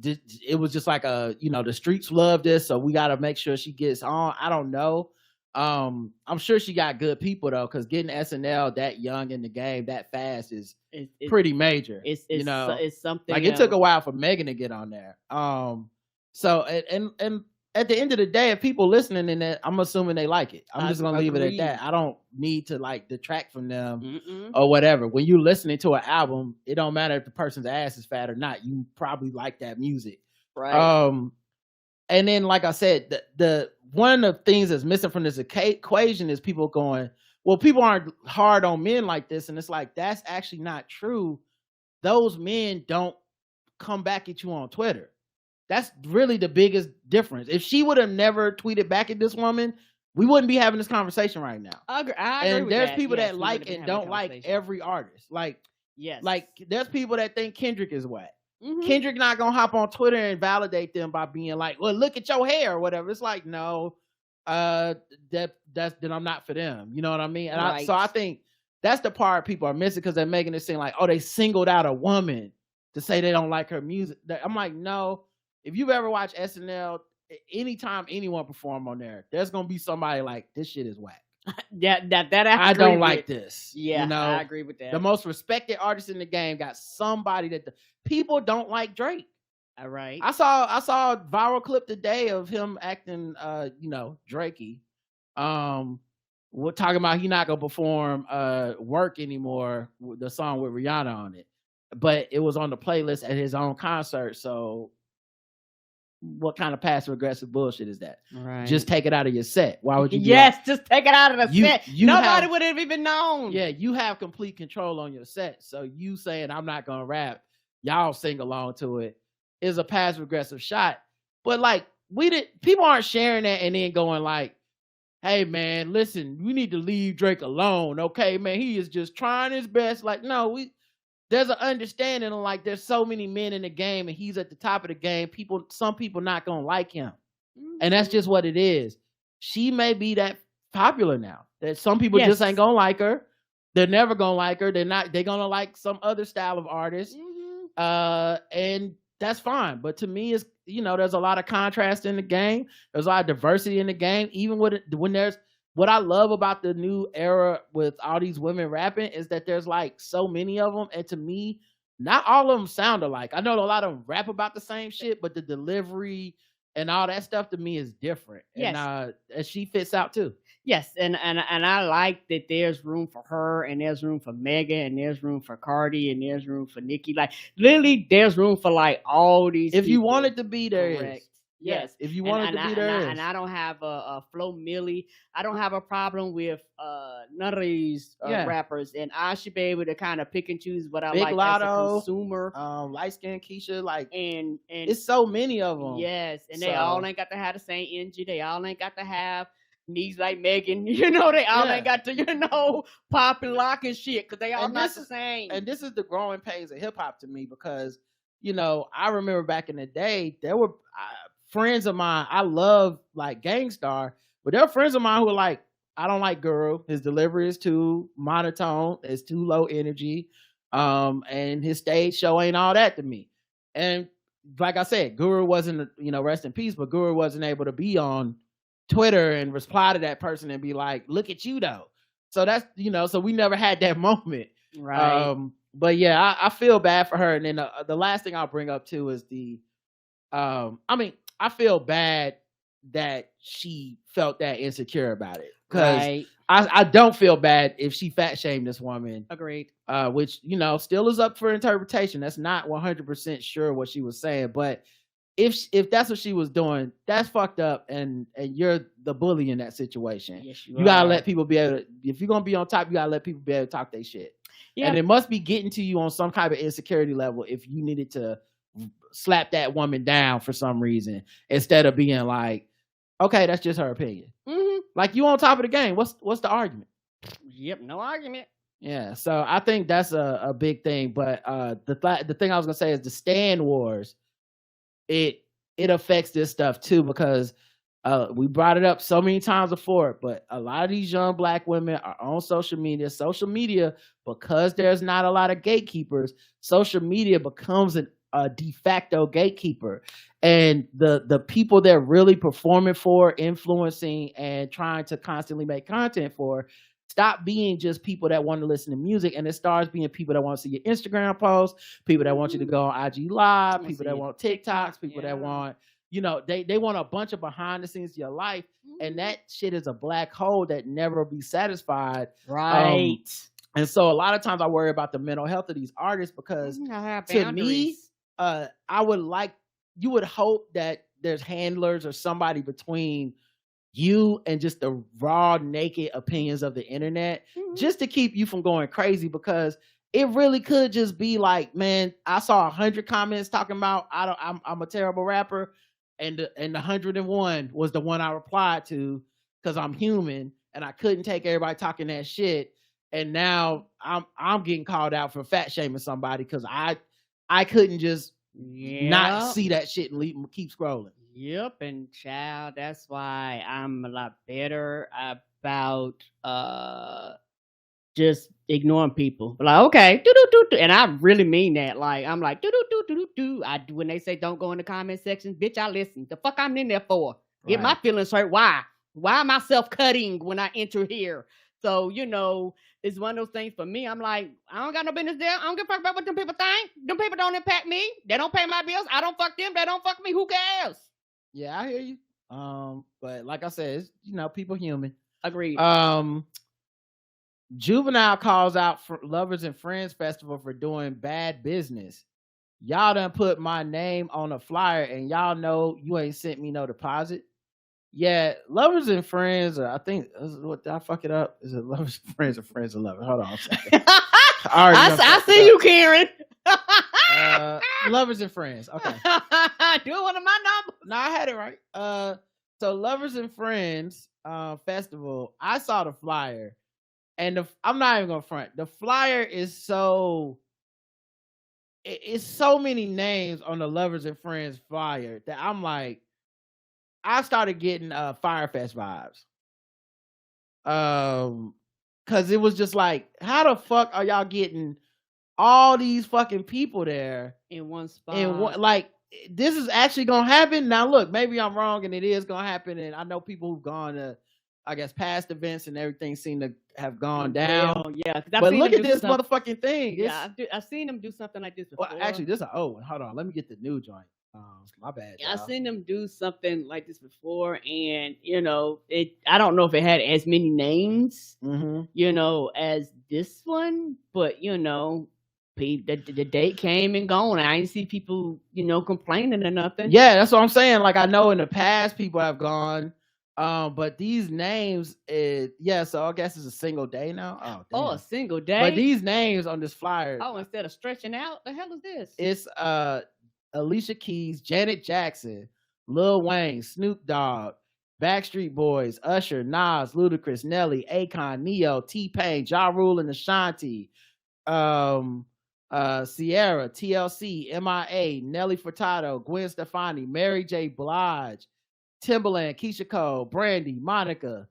[SPEAKER 1] it was just like the streets love this, so we got to make sure she gets on. I don't know. I'm sure she got good people though, because getting SNL that young in the game that fast is pretty major.
[SPEAKER 2] It's something
[SPEAKER 1] like it took a while for Megan to get on there. So and at the end of the day, if people listening in that, I'm assuming they like it. I'm just gonna leave it at that. I don't need to like detract from them or whatever. When you're listening to an album, it don't matter if the person's ass is fat or not. You probably like that music,
[SPEAKER 2] right?
[SPEAKER 1] And then, like I said, the one of the things that's missing from this equation is people going, well, people aren't hard on men like this, and it's like that's actually not true. Those men don't come back at you on Twitter. That's really the biggest difference. If she would have never tweeted back at this woman, we wouldn't be having this conversation right now.
[SPEAKER 2] I agree
[SPEAKER 1] and
[SPEAKER 2] with
[SPEAKER 1] there's
[SPEAKER 2] that.
[SPEAKER 1] people that like and don't like every artist. Like there's people that think Kendrick is whack. Kendrick not gonna hop on Twitter and validate them by being like, well, look at your hair or whatever. It's like, no, then I'm not for them. You know what I mean? And so I think that's the part people are missing, because they're making it seem like, oh, they singled out a woman to say they don't like her music. I'm like, no. If you've ever watched SNL, anytime anyone perform on there, there's gonna be somebody like, this shit is whack. I don't like this.
[SPEAKER 2] Yeah, I agree with that.
[SPEAKER 1] The most respected artist in the game got somebody that people don't like Drake.
[SPEAKER 2] All right.
[SPEAKER 1] I saw a viral clip today of him acting Drakey. We're talking about he not gonna perform Work anymore, the song with Rihanna on it. But it was on the playlist at his own concert, so what kind of passive aggressive bullshit is that?
[SPEAKER 2] Right.
[SPEAKER 1] Just take it out of your set. Why would you do
[SPEAKER 2] that? Just take it out of the set. Nobody would have even known.
[SPEAKER 1] Yeah, you have complete control on your set. So you saying I'm not gonna rap, y'all sing along to it, is a passive aggressive shot. But like people aren't sharing that and then going like, hey man, listen, we need to leave Drake alone. Okay, man, he is just trying his best. Like, no, there's an understanding of like there's so many men in the game and he's at the top of the game. Some people not gonna like him. And that's just what it is. She may be that popular now that some people just ain't gonna like her. They're never gonna like her. They're gonna like some other style of artist. And that's fine. But to me, it's, there's a lot of contrast in the game. There's a lot of diversity in the game. Even when there's, what I love about the new era with all these women rapping is that there's like so many of them. And to me, not all of them sound alike. I know a lot of them rap about the same shit, but the delivery and all that stuff to me is different. Yes. And she fits out too.
[SPEAKER 2] Yes. And I like that there's room for her and there's room for Megan and there's room for Cardi and there's room for Nikki. Like literally there's room for like all these.
[SPEAKER 1] If you want it to be there.
[SPEAKER 2] Correct.
[SPEAKER 1] Yes, if you want it to be there.
[SPEAKER 2] And I don't have a Flo Milli. I don't have a problem with none of these rappers. And I should be able to kind of pick and choose what I
[SPEAKER 1] Big
[SPEAKER 2] like
[SPEAKER 1] Lotto,
[SPEAKER 2] as a consumer.
[SPEAKER 1] Light Skin Keisha, like,
[SPEAKER 2] and
[SPEAKER 1] it's so many of them.
[SPEAKER 2] Yes, and they all ain't got to have the same energy. They all ain't got to have knees like Megan. They all ain't got to, pop and lock and shit, because they all not the same.
[SPEAKER 1] And this is the growing pains of hip hop to me, because, I remember back in the day, there were friends of mine, I love like Gangstar, but there are friends of mine who are like, I don't like Guru. His delivery is too monotone, it's too low energy, and his stage show ain't all that to me. And like I said, Guru wasn't, rest in peace, but Guru wasn't able to be on Twitter and reply to that person and be like, look at you though. So that's, so we never had that moment.
[SPEAKER 2] Right.
[SPEAKER 1] But yeah, I feel bad for her. And then the last thing I'll bring up too is I feel bad that she felt that insecure about it, because I don't feel bad if she fat shamed this woman.
[SPEAKER 2] Agreed.
[SPEAKER 1] Which, still is up for interpretation. That's not 100% sure what she was saying, but if that's what she was doing, that's fucked up, and you're the bully in that situation.
[SPEAKER 2] Yes,
[SPEAKER 1] you gotta let people be able to, if you're gonna be on top, you gotta let people be able to talk their shit. Yeah. And it must be getting to you on some kind of insecurity level if you needed to slap that woman down for some reason, instead of being like, okay, that's just her opinion.
[SPEAKER 2] Mm-hmm.
[SPEAKER 1] Like, you on top of the game. What's the argument?
[SPEAKER 2] Yep, no argument.
[SPEAKER 1] Yeah, so I think that's a big thing. But the thing I was gonna say is the stand wars. It affects this stuff too, because we brought it up so many times before, but a lot of these young black women are on social media. Social media, because there's not a lot of gatekeepers, social media becomes a de facto gatekeeper. And the people they're really performing for, influencing, and trying to constantly make content for, stop being just people that want to listen to music, and it starts being people that want to see your Instagram posts, people that want you to go on IG Live, people that want TikToks, people that want, they want a bunch of behind the scenes of your life, and that shit is a black hole that never be satisfied.
[SPEAKER 2] Right.
[SPEAKER 1] And so a lot of times I worry about the mental health of these artists, because to me, you would hope that there's handlers or somebody between you and just the raw, naked opinions of the internet, just to keep you from going crazy, because it really could just be like, man, I saw 100 comments talking about I'm a terrible rapper, and the 101 was the one I replied to, because I'm human and I couldn't take everybody talking that shit, and now I'm getting called out for fat shaming somebody because I couldn't just not see that shit and keep scrolling.
[SPEAKER 2] Yep, and child, that's why I'm a lot better about just ignoring people. Like, okay, and I really mean that. Like, I'm like, when they say don't go in the comment section, bitch, I listen. The fuck I'm in there for? Get my feelings hurt. Why? Why am I self-cutting when I enter here? So, it's one of those things for me. I'm like, I don't got no business there. I don't give a fuck about what them people think. Them people don't impact me. They don't pay my bills. I don't fuck them. They don't fuck me. Who cares?
[SPEAKER 1] Yeah, I hear you. But like I said, it's, people human.
[SPEAKER 2] Agreed.
[SPEAKER 1] Juvenile calls out for Lovers and Friends Festival for doing bad business. Y'all done put my name on a flyer, and y'all know you ain't sent me no deposit. Yeah, Lovers and Friends, I think, what, did I fuck it up? Is it Lovers and Friends or Friends and Lovers? Hold on a second.
[SPEAKER 2] I see you, Karen.
[SPEAKER 1] Lovers and Friends. Okay.
[SPEAKER 2] Do one of my numbers.
[SPEAKER 1] No, I had it right. So Lovers and Friends Festival, I saw the flyer, and I'm not even gonna front. The flyer is it's so many names on the Lovers and Friends flyer that I'm like, I started getting Firefest vibes. Cause it was just like, how the fuck are y'all getting all these fucking people there
[SPEAKER 2] in one spot?
[SPEAKER 1] Like, this is actually gonna happen. Now look, maybe I'm wrong and it is gonna happen, and I know people who've gone to, I guess, past events and everything seem to have gone down.
[SPEAKER 2] Yeah,
[SPEAKER 1] but look at this motherfucking thing.
[SPEAKER 2] Yeah, I've seen them do something like this before.
[SPEAKER 1] Well, actually, this is an old one. Hold on, let me get the new joint. My bad.
[SPEAKER 2] Yeah, I've seen them do something like this before, and I don't know if it had as many names, as this one, but the date came and gone. I didn't see people, complaining or nothing.
[SPEAKER 1] Yeah, that's what I'm saying. Like, I know in the past people have gone, but these names, so I guess it's a single day now.
[SPEAKER 2] Oh, a single day.
[SPEAKER 1] But these names on this flyer.
[SPEAKER 2] Oh, instead of stretching out, the hell is this?
[SPEAKER 1] It's Alicia Keys, Janet Jackson, Lil Wayne, Snoop Dogg, Backstreet Boys, Usher, Nas, Ludacris, Nelly, Akon, Neo, T-Pain, Ja Rule and Ashanti, Sierra, TLC, MIA, Nelly Furtado, Gwen Stefani, Mary J. Blige, Timbaland, Keisha Cole, Brandy, Monica,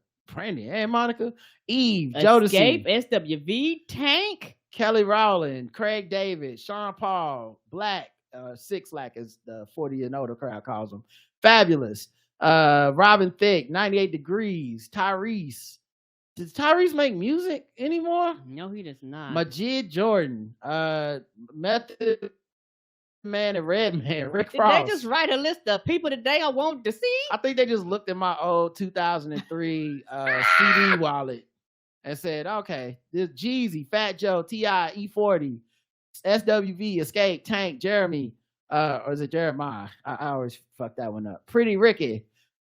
[SPEAKER 1] Eve,
[SPEAKER 2] Escape, SWV, Tank,
[SPEAKER 1] Kelly Rowland, Craig David, Sean Paul, Black, Six Lack as the 40 and older crowd calls them, Fabulous, Robin Thicke, 98 Degrees, Tyrese. Does Tyrese make music anymore?
[SPEAKER 2] No, he does not.
[SPEAKER 1] Majid Jordan, Method Man and Redman, Rick
[SPEAKER 2] Did
[SPEAKER 1] Frost.
[SPEAKER 2] they just write a list of people that they want to see?
[SPEAKER 1] I think they just looked at my old 2003 CD wallet and said, okay, this Jeezy, Fat Joe, T.I., E40, SWV, Escape, Tank, Jeremy, or is it Jeremiah? I always fuck that one up. Pretty Ricky,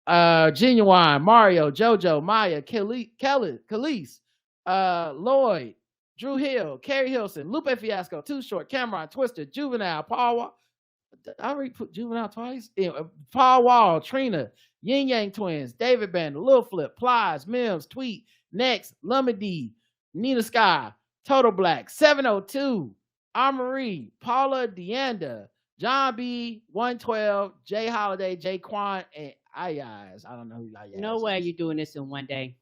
[SPEAKER 1] Genuine, Mario, JoJo, Maya, Khalees, Lloyd, Drew Hill, Carrie Hilson, Lupe Fiasco, Too Short, Cameron, Twister, Juvenile, Paul Wall. I already put Juvenile twice. Paul Wall, Trina, Yin Yang Twins, David Banner, Lil Flip, Plies, Mims, Tweet, Next, Lumady, Nina Sky, Total Black, 702, Armory, Paula Deanda, John B, 112, Jay Holiday, Jay Quan, and Ayaz. I don't know who Ayaz
[SPEAKER 2] No
[SPEAKER 1] is.
[SPEAKER 2] way you doing this in one day.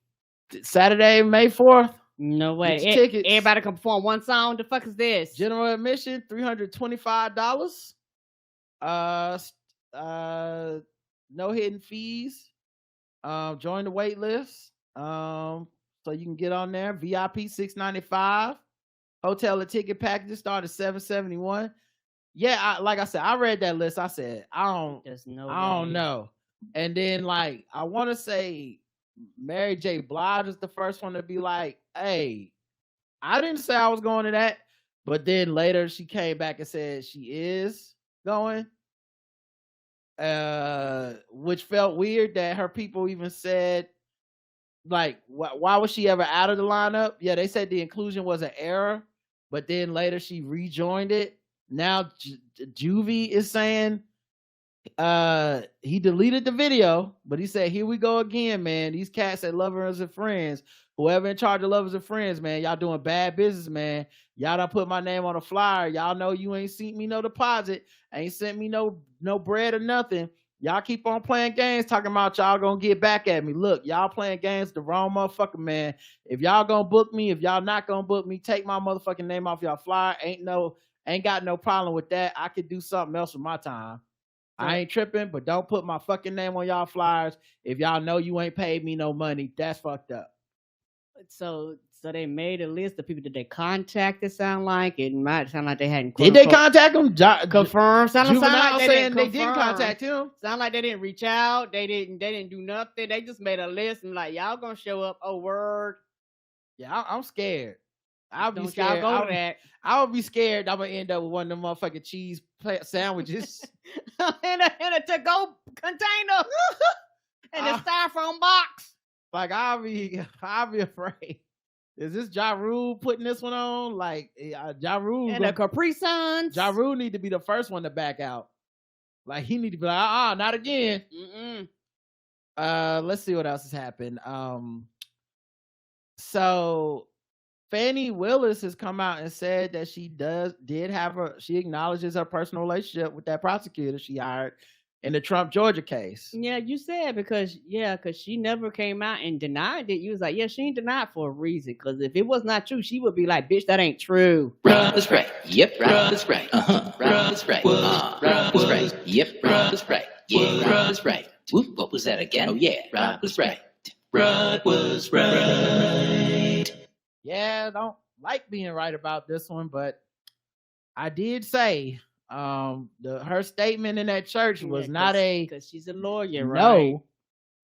[SPEAKER 1] Saturday, May 4th.
[SPEAKER 2] No way.
[SPEAKER 1] Get your tickets.
[SPEAKER 2] Everybody can perform one song. The fuck is this?
[SPEAKER 1] General admission, $325. No hidden fees. Join the wait list. So you can get on there. VIP $695. Hotel and ticket packages start at $771. Yeah, like I said, I read that list. I said, I don't know. And then like I want to say Mary J. Blige is the first one to be like, hey, I didn't say I was going to that, but then later she came back and said she is going. Which felt weird that her people even said, like, why was she ever out of the lineup? Yeah, they said the inclusion was an error, but then later she rejoined it. Now Juvie is saying he deleted the video, but he said, here we go again, man. These cats at Lovers and Friends, whoever in charge of Lovers and Friends, man, y'all doing bad business, man. Y'all done put my name on a flyer. Y'all know you ain't sent me no deposit, ain't sent me no bread or nothing. Y'all keep on playing games talking about y'all gonna get back at me. Look, y'all playing games the wrong motherfucker, man. If y'all gonna book me, if y'all not gonna book me, take my motherfucking name off y'all flyer. Ain't got no problem with that. I could do something else with my time. I ain't tripping, but don't put my fucking name on y'all flyers. If y'all know you ain't paid me no money, that's fucked up.
[SPEAKER 2] So they made a list of people that they contacted. Sound like it might sound like they hadn't.
[SPEAKER 1] Did they contact him?
[SPEAKER 2] Confirm. Sound like
[SPEAKER 1] they didn't contact him.
[SPEAKER 2] Sound like they didn't reach out. They didn't do nothing. They just made a list and like, y'all gonna show up. Oh, word.
[SPEAKER 1] Yeah, I'm scared. I'll be
[SPEAKER 2] Don't
[SPEAKER 1] scared.
[SPEAKER 2] y'all go to that.
[SPEAKER 1] I'll be scared I'm gonna end up with one of them motherfucking cheese sandwiches
[SPEAKER 2] in a to-go container in a styrofoam box.
[SPEAKER 1] Like I'll be afraid. Is this Ja Rule putting this one on? Like Ja Rule
[SPEAKER 2] and the Capri Suns.
[SPEAKER 1] Ja Rule need to be the first one to back out. Like he need to be like, not again. Let's see what else has happened. So Fani Willis has come out and said that she she acknowledges her personal relationship with that prosecutor she hired in the Trump Georgia case.
[SPEAKER 2] Yeah, you said because she never came out and denied it. You was like, yeah, she ain't denied for a reason. Because if it was not true, she would be like, bitch, that ain't true.
[SPEAKER 3] Right, that's right. Yep, right, that's right. Right, that's right. Right, that's right. Yep, right, that's right. Yeah, right, that's right. Whoop, what was that again? Oh yeah, right was right. Right was right.
[SPEAKER 1] Yeah, I don't like being right about this one, but I did say her statement in that church was not
[SPEAKER 2] because she's a lawyer, right?
[SPEAKER 1] No,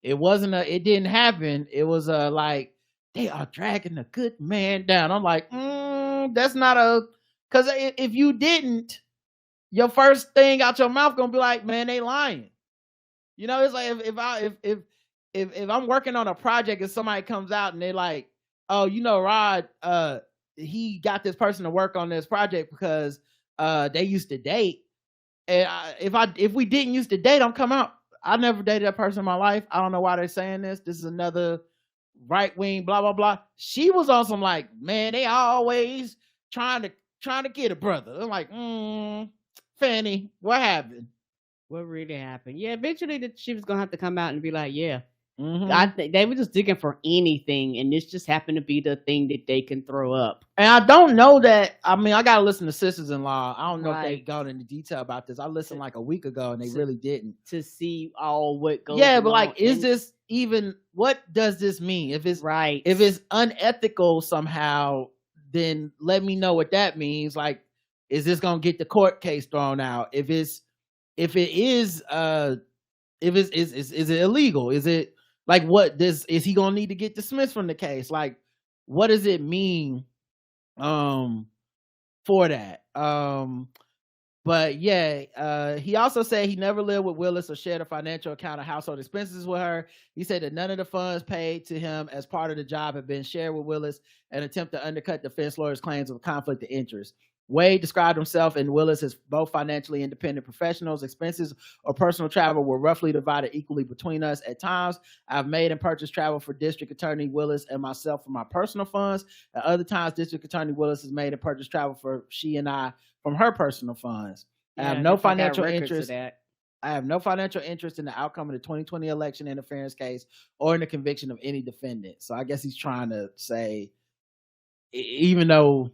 [SPEAKER 1] it wasn't it didn't happen. It was like they are dragging a good man down. I'm like, that's not because if you didn't, your first thing out your mouth gonna be like, man, they lying. You know, it's like if I'm working on a project and somebody comes out and they like, oh, you know, Rod, he got this person to work on this project because they used to date. And if we didn't used to date, I'm come out. I never dated that person in my life. I don't know why they're saying this. This is another right wing, blah blah blah. She was on some like, man, they always trying to get a brother. I'm like, Fanny, what happened?
[SPEAKER 2] What really happened? Yeah, eventually she was gonna have to come out and be like, yeah.
[SPEAKER 1] Mm-hmm.
[SPEAKER 2] I think they were just digging for anything, and this just happened to be the thing that they can throw up.
[SPEAKER 1] And I don't know that. I mean, I gotta listen to Sisters-in-Law. I don't know if they've gone into detail about this. I listened like a week ago, and they really didn't
[SPEAKER 2] to see all what goes.
[SPEAKER 1] Yeah, but like, is this even? What does this mean? If it's
[SPEAKER 2] right,
[SPEAKER 1] if it's unethical somehow, then let me know what that means. Like, is this gonna get the court case thrown out? If it is, is it illegal? Is it like is he gonna need to get dismissed from the case? Like, what does it mean for that? But yeah, he also said he never lived with Willis or shared a financial account of household expenses with her. He said that none of the funds paid to him as part of the job had been shared with Willis, an attempt to undercut defense lawyers' claims of conflict of interest. Wade described himself and Willis as both financially independent professionals. Expenses or personal travel were roughly divided equally between us. At times, I've made and purchased travel for District Attorney Willis and myself from my personal funds. At other times, District Attorney Willis has made and purchased travel for she and I from her personal funds. I have no financial interest. I have no financial interest in the outcome of the 2020 election interference case or in the conviction of any defendant. So I guess he's trying to say, even though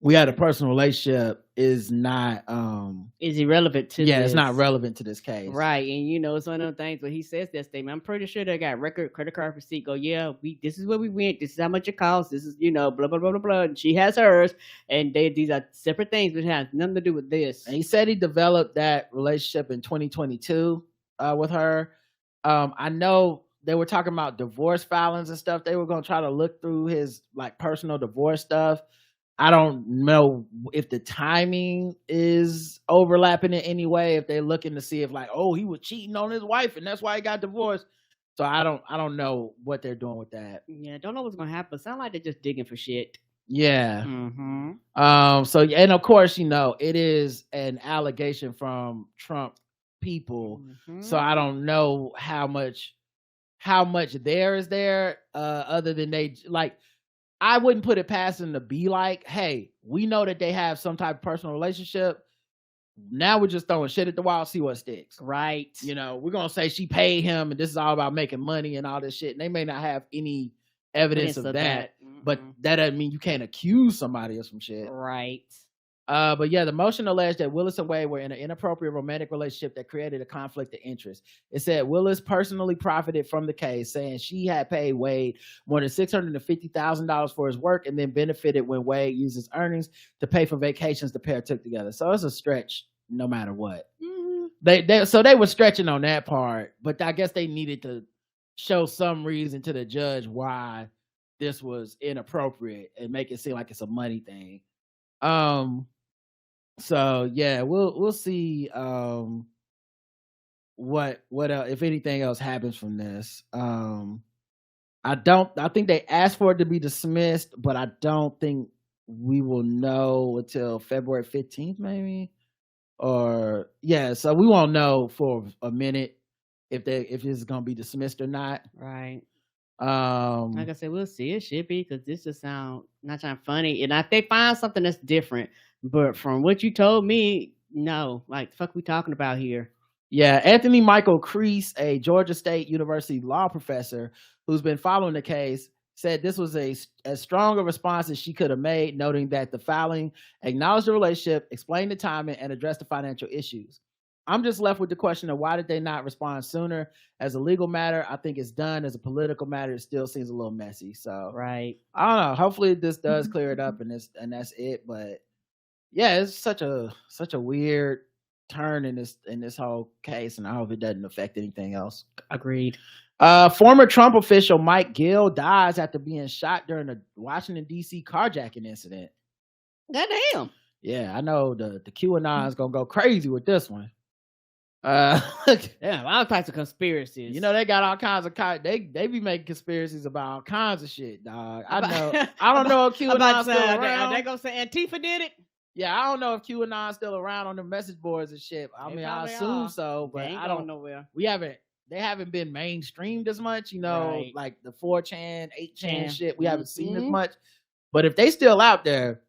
[SPEAKER 1] we had a personal relationship, is irrelevant to this. It's not relevant to this case.
[SPEAKER 2] Right. And it's one of those things where he says that statement. I'm pretty sure they got record credit card receipt. Go, yeah, this is where we went. This is how much it costs. This is, blah, blah, blah, blah, blah. And she has hers. And these are separate things which has nothing to do with this.
[SPEAKER 1] And he said he developed that relationship in 2022 with her. I know they were talking about divorce filings and stuff. They were going to try to look through his personal divorce stuff. I don't know if the timing is overlapping in any way, if they're looking to see if he was cheating on his wife and that's why he got divorced. So I don't know what they're doing with that.
[SPEAKER 2] Yeah, don't know what's gonna happen. Sound like they're just digging for shit.
[SPEAKER 1] Yeah. So, and of course, it is an allegation from Trump people. So I don't know how much there is there, other than they I wouldn't put it past them to be like, hey, we know that they have some type of personal relationship. Now we're just throwing shit at the wall, see what sticks.
[SPEAKER 2] Right.
[SPEAKER 1] We're going to say she paid him and this is all about making money and all this shit. And they may not have any evidence of that. But that doesn't mean you can't accuse somebody of some shit.
[SPEAKER 2] Right.
[SPEAKER 1] But yeah, the motion alleged that Willis and Wade were in an inappropriate romantic relationship that created a conflict of interest. It said Willis personally profited from the case, saying she had paid Wade more than $650,000 for his work and then benefited when Wade used his earnings to pay for vacations the pair took together. So it's a stretch no matter what. They were stretching on that part, but I guess they needed to show some reason to the judge why this was inappropriate and make it seem like it's a money thing. So yeah, we'll see what else, if anything else happens from this. I think they asked for it to be dismissed, but I don't think we will know until February 15th, maybe. So we won't know for a minute if this is gonna be dismissed or not.
[SPEAKER 2] Right. Like I said, we'll see. It should be, because this just sound not trying funny. And if they find something that's different, but from what you told me, no. Like, the fuck we talking about here?
[SPEAKER 1] Yeah, Anthony Michael Crease, a Georgia State University law professor who's been following the case, said this was as strong a response as she could have made, noting that the filing acknowledged the relationship, explained the timing, and addressed the financial issues. I'm just left with the question of why did they not respond sooner? As a legal matter, I think it's done. As a political matter, it still seems a little messy. So
[SPEAKER 2] right,
[SPEAKER 1] I don't know. Hopefully this does clear it up and that's it. But yeah, it's such a weird turn in this whole case, and I hope it doesn't affect anything else.
[SPEAKER 2] Agreed.
[SPEAKER 1] Former Trump official Mike Gill dies after being shot during a Washington D.C. carjacking incident.
[SPEAKER 2] Goddamn.
[SPEAKER 1] Yeah, I know the QAnon's gonna go crazy with this one.
[SPEAKER 2] Yeah, all types of conspiracies.
[SPEAKER 1] They got all kinds of they be making conspiracies about all kinds of shit, dog. I don't know if QAnon's still around.
[SPEAKER 2] They gonna say Antifa did it.
[SPEAKER 1] Yeah, I don't know if QAnon's still around on the message boards and shit. I assume so, but I don't know where. They haven't been mainstreamed as much, right. Like the 4chan, 8chan shit. We haven't seen as much. But if they still out there,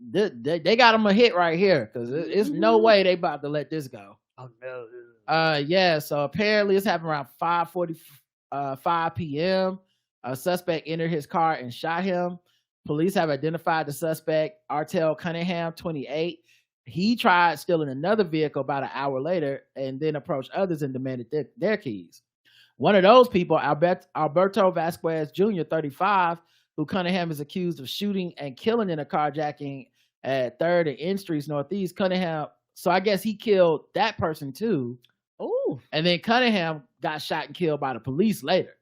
[SPEAKER 1] they got them a hit right here, because it's no way they about to let this go.
[SPEAKER 2] Oh no.
[SPEAKER 1] Yeah, so apparently it's happened around 5:45 p.m. A suspect entered his car and shot him. Police have identified the suspect, Artel Cunningham, 28. He tried stealing another vehicle about an hour later and then approached others and demanded their keys. One of those people, Alberto Vasquez Jr., 35, who Cunningham is accused of shooting and killing in a carjacking at 3rd and N Streets Northeast. Cunningham, so I guess he killed that person too.
[SPEAKER 2] Oh.
[SPEAKER 1] And then Cunningham got shot and killed by the police later.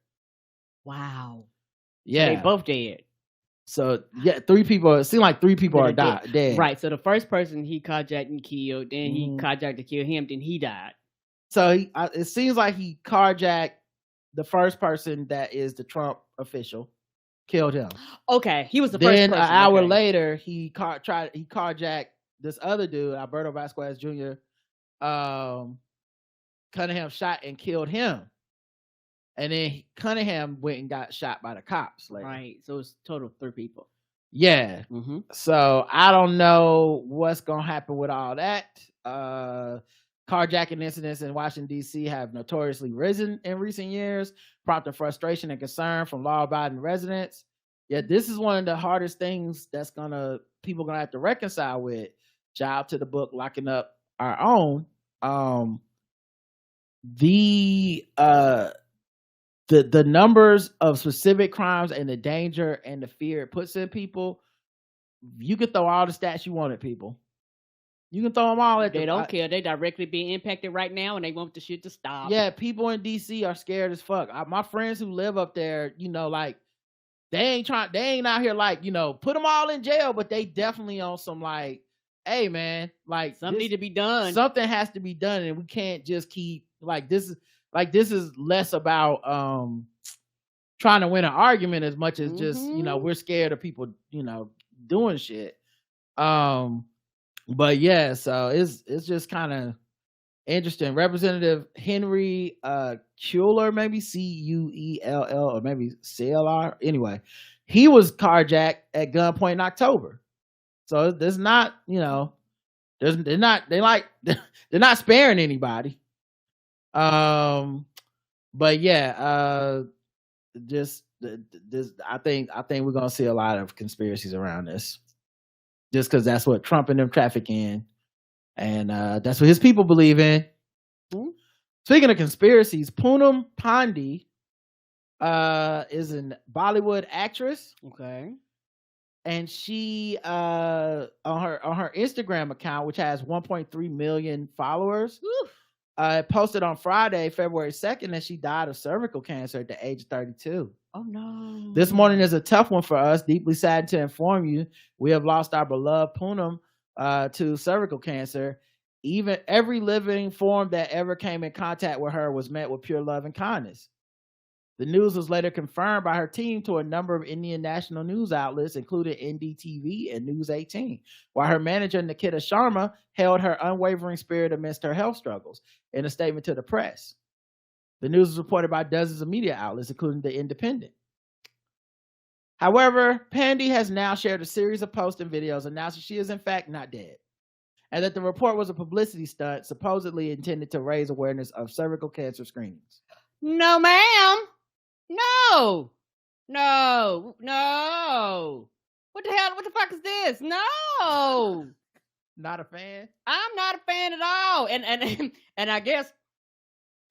[SPEAKER 2] Wow.
[SPEAKER 1] Yeah.
[SPEAKER 2] They both dead.
[SPEAKER 1] So yeah, 3 people. It seemed like 3 people are dead.
[SPEAKER 2] Right. So the first person he carjacked and killed, then he carjacked to kill him, then he died.
[SPEAKER 1] So it seems like he carjacked the first person that is the Trump official. killed him.
[SPEAKER 2] Okay, he was the
[SPEAKER 1] Then
[SPEAKER 2] first person.
[SPEAKER 1] an hour
[SPEAKER 2] okay.
[SPEAKER 1] later, he carjacked this other dude, Alberto Vasquez Jr. Cunningham shot and killed him. And then Cunningham went and got shot by the cops later.
[SPEAKER 2] Right. So it's total 3 people.
[SPEAKER 1] Yeah.
[SPEAKER 2] Mm-hmm.
[SPEAKER 1] So I don't know what's gonna happen with all that. Carjacking incidents in Washington, D.C. have notoriously risen in recent years, prompting frustration and concern from law-abiding residents. Yet this is one of the hardest things that's people gonna have to reconcile with. Shout out to the book Locking Up Our Own. The numbers of specific crimes and the danger and the fear it puts in people, you can throw all the stats you want at people. You can throw them all at them.
[SPEAKER 2] They don't care. They directly being impacted right now, and they want the shit to stop.
[SPEAKER 1] Yeah, people in DC are scared as fuck. My friends who live up there, like they ain't out here like, put them all in jail, but they definitely on some like, hey man, like
[SPEAKER 2] something need to be done.
[SPEAKER 1] Something has to be done, and we can't just keep like this. This is less about trying to win an argument as much as just we're scared of people doing shit. But yeah, so it's just kind of interesting. Representative Henry Cuellar, maybe Cuell or maybe CLR. Anyway, he was carjacked at gunpoint in October. So there's not, they're not sparing anybody. But yeah, just this. I think we're gonna see a lot of conspiracies around this, just because that's what Trump and them traffic in, and that's what his people believe in. Mm-hmm. Speaking of conspiracies, Poonam Pandy is a Bollywood actress.
[SPEAKER 2] Okay.
[SPEAKER 1] And she on her Instagram account, which has 1.3 million followers, posted on Friday, February 2nd, that she died of cervical cancer at the age of 32.
[SPEAKER 2] Oh no.
[SPEAKER 1] This morning is a tough one for us. Deeply sad to inform you, we have lost our beloved Poonam to cervical cancer. Even every living form that ever came in contact with her was met with pure love and kindness. The news was later confirmed by her team to a number of Indian national news outlets, including NDTV and News 18, while her manager, Nikita Sharma, held her unwavering spirit amidst her health struggles in a statement to the press. The news was reported by dozens of media outlets, including The Independent. However, Pandy has now shared a series of posts and videos announcing she is in fact not dead, and that the report was a publicity stunt supposedly intended to raise awareness of cervical cancer screenings.
[SPEAKER 2] No, ma'am. No. What the hell? What the fuck is this? No.
[SPEAKER 1] Not a fan?
[SPEAKER 2] I'm not a fan at all. And I guess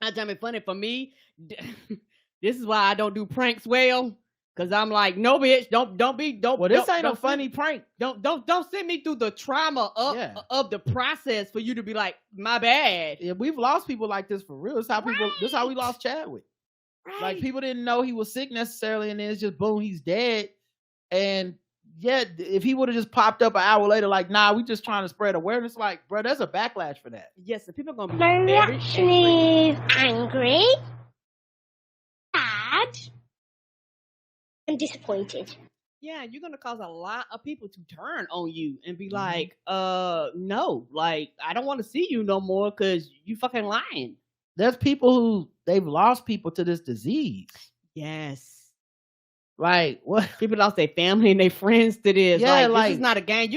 [SPEAKER 2] that's funny for me. This is why I don't do pranks well. Cause I'm like, no, bitch, don't.
[SPEAKER 1] Well, this ain't a funny prank.
[SPEAKER 2] Don't send me through the trauma of the process for you to be like, my bad.
[SPEAKER 1] Yeah, we've lost people like this for real. This is how we lost Chadwick. Right. Like people didn't know he was sick necessarily, and then it's just boom, he's dead. And yeah, if he would have just popped up an hour later, like, nah, we just trying to spread awareness. Like, bro, there's a backlash for that.
[SPEAKER 2] Yes, the people are gonna be
[SPEAKER 4] My
[SPEAKER 2] very
[SPEAKER 4] reaction is angry, sad, and disappointed.
[SPEAKER 2] Yeah, you're gonna cause a lot of people to turn on you and be like, no, like I don't want to see you no more because you fucking lying.
[SPEAKER 1] There's people who they've lost people to this disease.
[SPEAKER 2] Yes.
[SPEAKER 1] Like what?
[SPEAKER 2] People lost their family and their friends to this.
[SPEAKER 1] Yeah,
[SPEAKER 2] like this is not a game.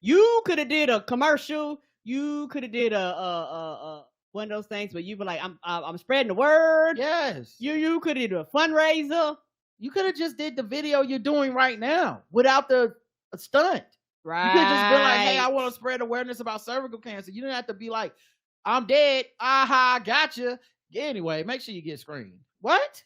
[SPEAKER 2] You could have did a commercial. You could have did a one of those things where you be like, I'm spreading the word.
[SPEAKER 1] Yes.
[SPEAKER 2] You could have did a fundraiser.
[SPEAKER 1] You could have just did the video you're doing right now without the stunt.
[SPEAKER 2] Right.
[SPEAKER 1] You could just be like, hey, I want to spread awareness about cervical cancer. You didn't have to be like, I'm dead. Aha, gotcha. Anyway, make sure you get screened. What?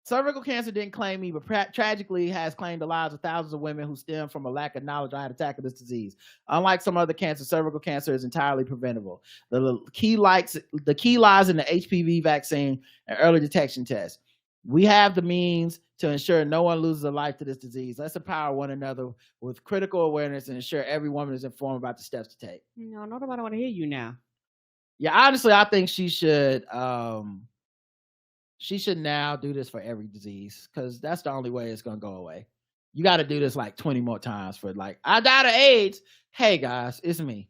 [SPEAKER 1] Cervical cancer didn't claim me, but tragically has claimed the lives of thousands of women who stem from a lack of knowledge on how to tackle this disease. Unlike some other cancers, cervical cancer is entirely preventable. The key lies in the HPV vaccine and early detection tests. We have the means to ensure no one loses a life to this disease. Let's empower one another with critical awareness and ensure every woman is informed about the steps to take.
[SPEAKER 2] No, nobody want to hear you now.
[SPEAKER 1] Yeah, honestly, I think she should she should now do this for every disease because that's the only way it's gonna go away. You got to do this like 20 more times for like I died of AIDS. Hey guys, it's me.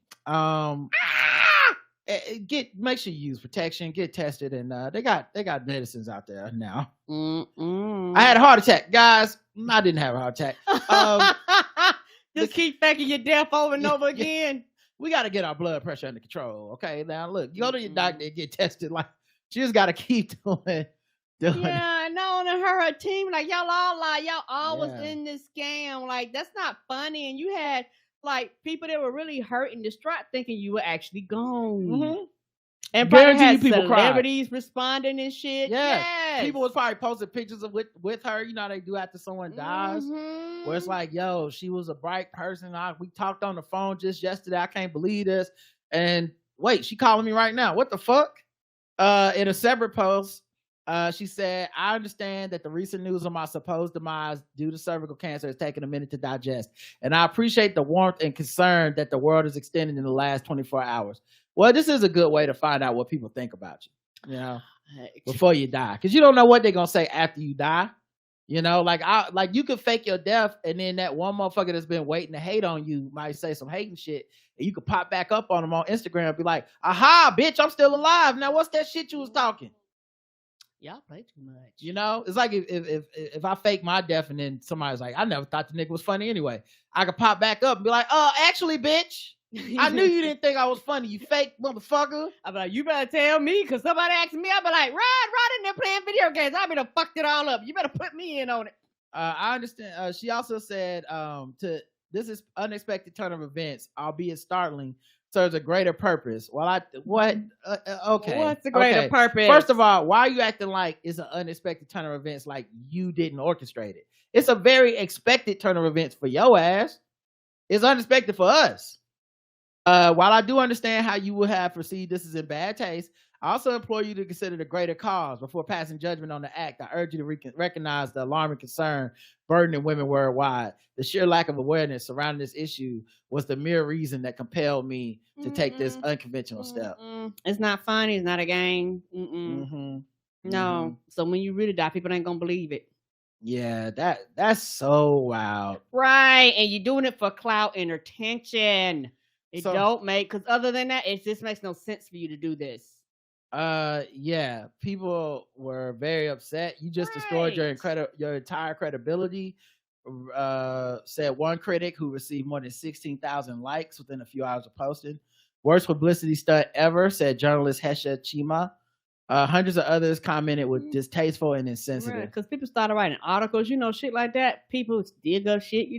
[SPEAKER 1] Make sure you use protection, get tested, and they got medicines out there now. I had a heart attack, guys. I didn't have a heart attack.
[SPEAKER 2] Just keep faking your death over and over again.
[SPEAKER 1] We got to get our blood pressure under control. Okay, now look, you go to your doctor and get tested. Like, she just got to keep doing.
[SPEAKER 2] Yeah, and not only her team, like y'all all lie, y'all all was in this scam. Like, that's not funny. And you had like people that were really hurt and distraught, thinking you were actually gone. And probably had celebrities responding and shit.
[SPEAKER 1] Yeah, people was probably posting pictures of with her. You know how they do after someone dies, where it's like, yo, she was a bright person. We talked on the phone just yesterday. I can't believe this. And wait, she calling me right now. What the fuck? In a separate post, she said, I understand that the recent news of my supposed demise due to cervical cancer has taken a minute to digest. And I appreciate the warmth and concern that the world has extended in the last 24 hours. Well, this is a good way to find out what people think about you, you know, before you die. Because you don't know what they're going to say after you die. You know, like you could fake your death, and then that one motherfucker that's been waiting to hate on you might say some hating shit, and you could pop back up on them on Instagram and be like, aha, bitch, I'm still alive. Now, what's that shit you was talking?
[SPEAKER 2] Y'all play too much.
[SPEAKER 1] You know, it's like if I fake my death and then somebody's like, I never thought the nigga was funny anyway. I could pop back up and be like, actually, bitch, I knew you didn't think I was funny, you fake motherfucker.
[SPEAKER 2] I'll be like, you better tell me, because somebody asked me, I'll be like, right in there playing video games. I better fucked it all up. You better put me in on it.
[SPEAKER 1] I understand. She also said, this is unexpected turn of events, albeit startling, serves a greater purpose. Well, okay.
[SPEAKER 2] What's the greater purpose?
[SPEAKER 1] First of all, why are you acting like it's an unexpected turn of events like you didn't orchestrate it? It's a very expected turn of events for your ass. It's unexpected for us. While I do understand how you would have perceived this is in bad taste, I also implore you to consider the greater cause before passing judgment on the act. I urge you to recognize the alarming concern burdening women worldwide. The sheer lack of awareness surrounding this issue was the mere reason that compelled me to take this unconventional step.
[SPEAKER 2] It's not funny. It's not a game. No. So when you really die, people ain't gonna believe it.
[SPEAKER 1] Yeah, that's so wild.
[SPEAKER 2] Right, and you're doing it for clout and attention. It don't make, because other than that, it just makes no sense for you to do this.
[SPEAKER 1] Yeah, people were very upset. You just destroyed your entire credibility. Said one critic who received more than 16,000 likes within a few hours of posting. Worst publicity stunt ever, said journalist Hesha Chima. Hundreds of others commented with distasteful and insensitive.
[SPEAKER 2] Because people started writing articles, shit like that. People dig up shit,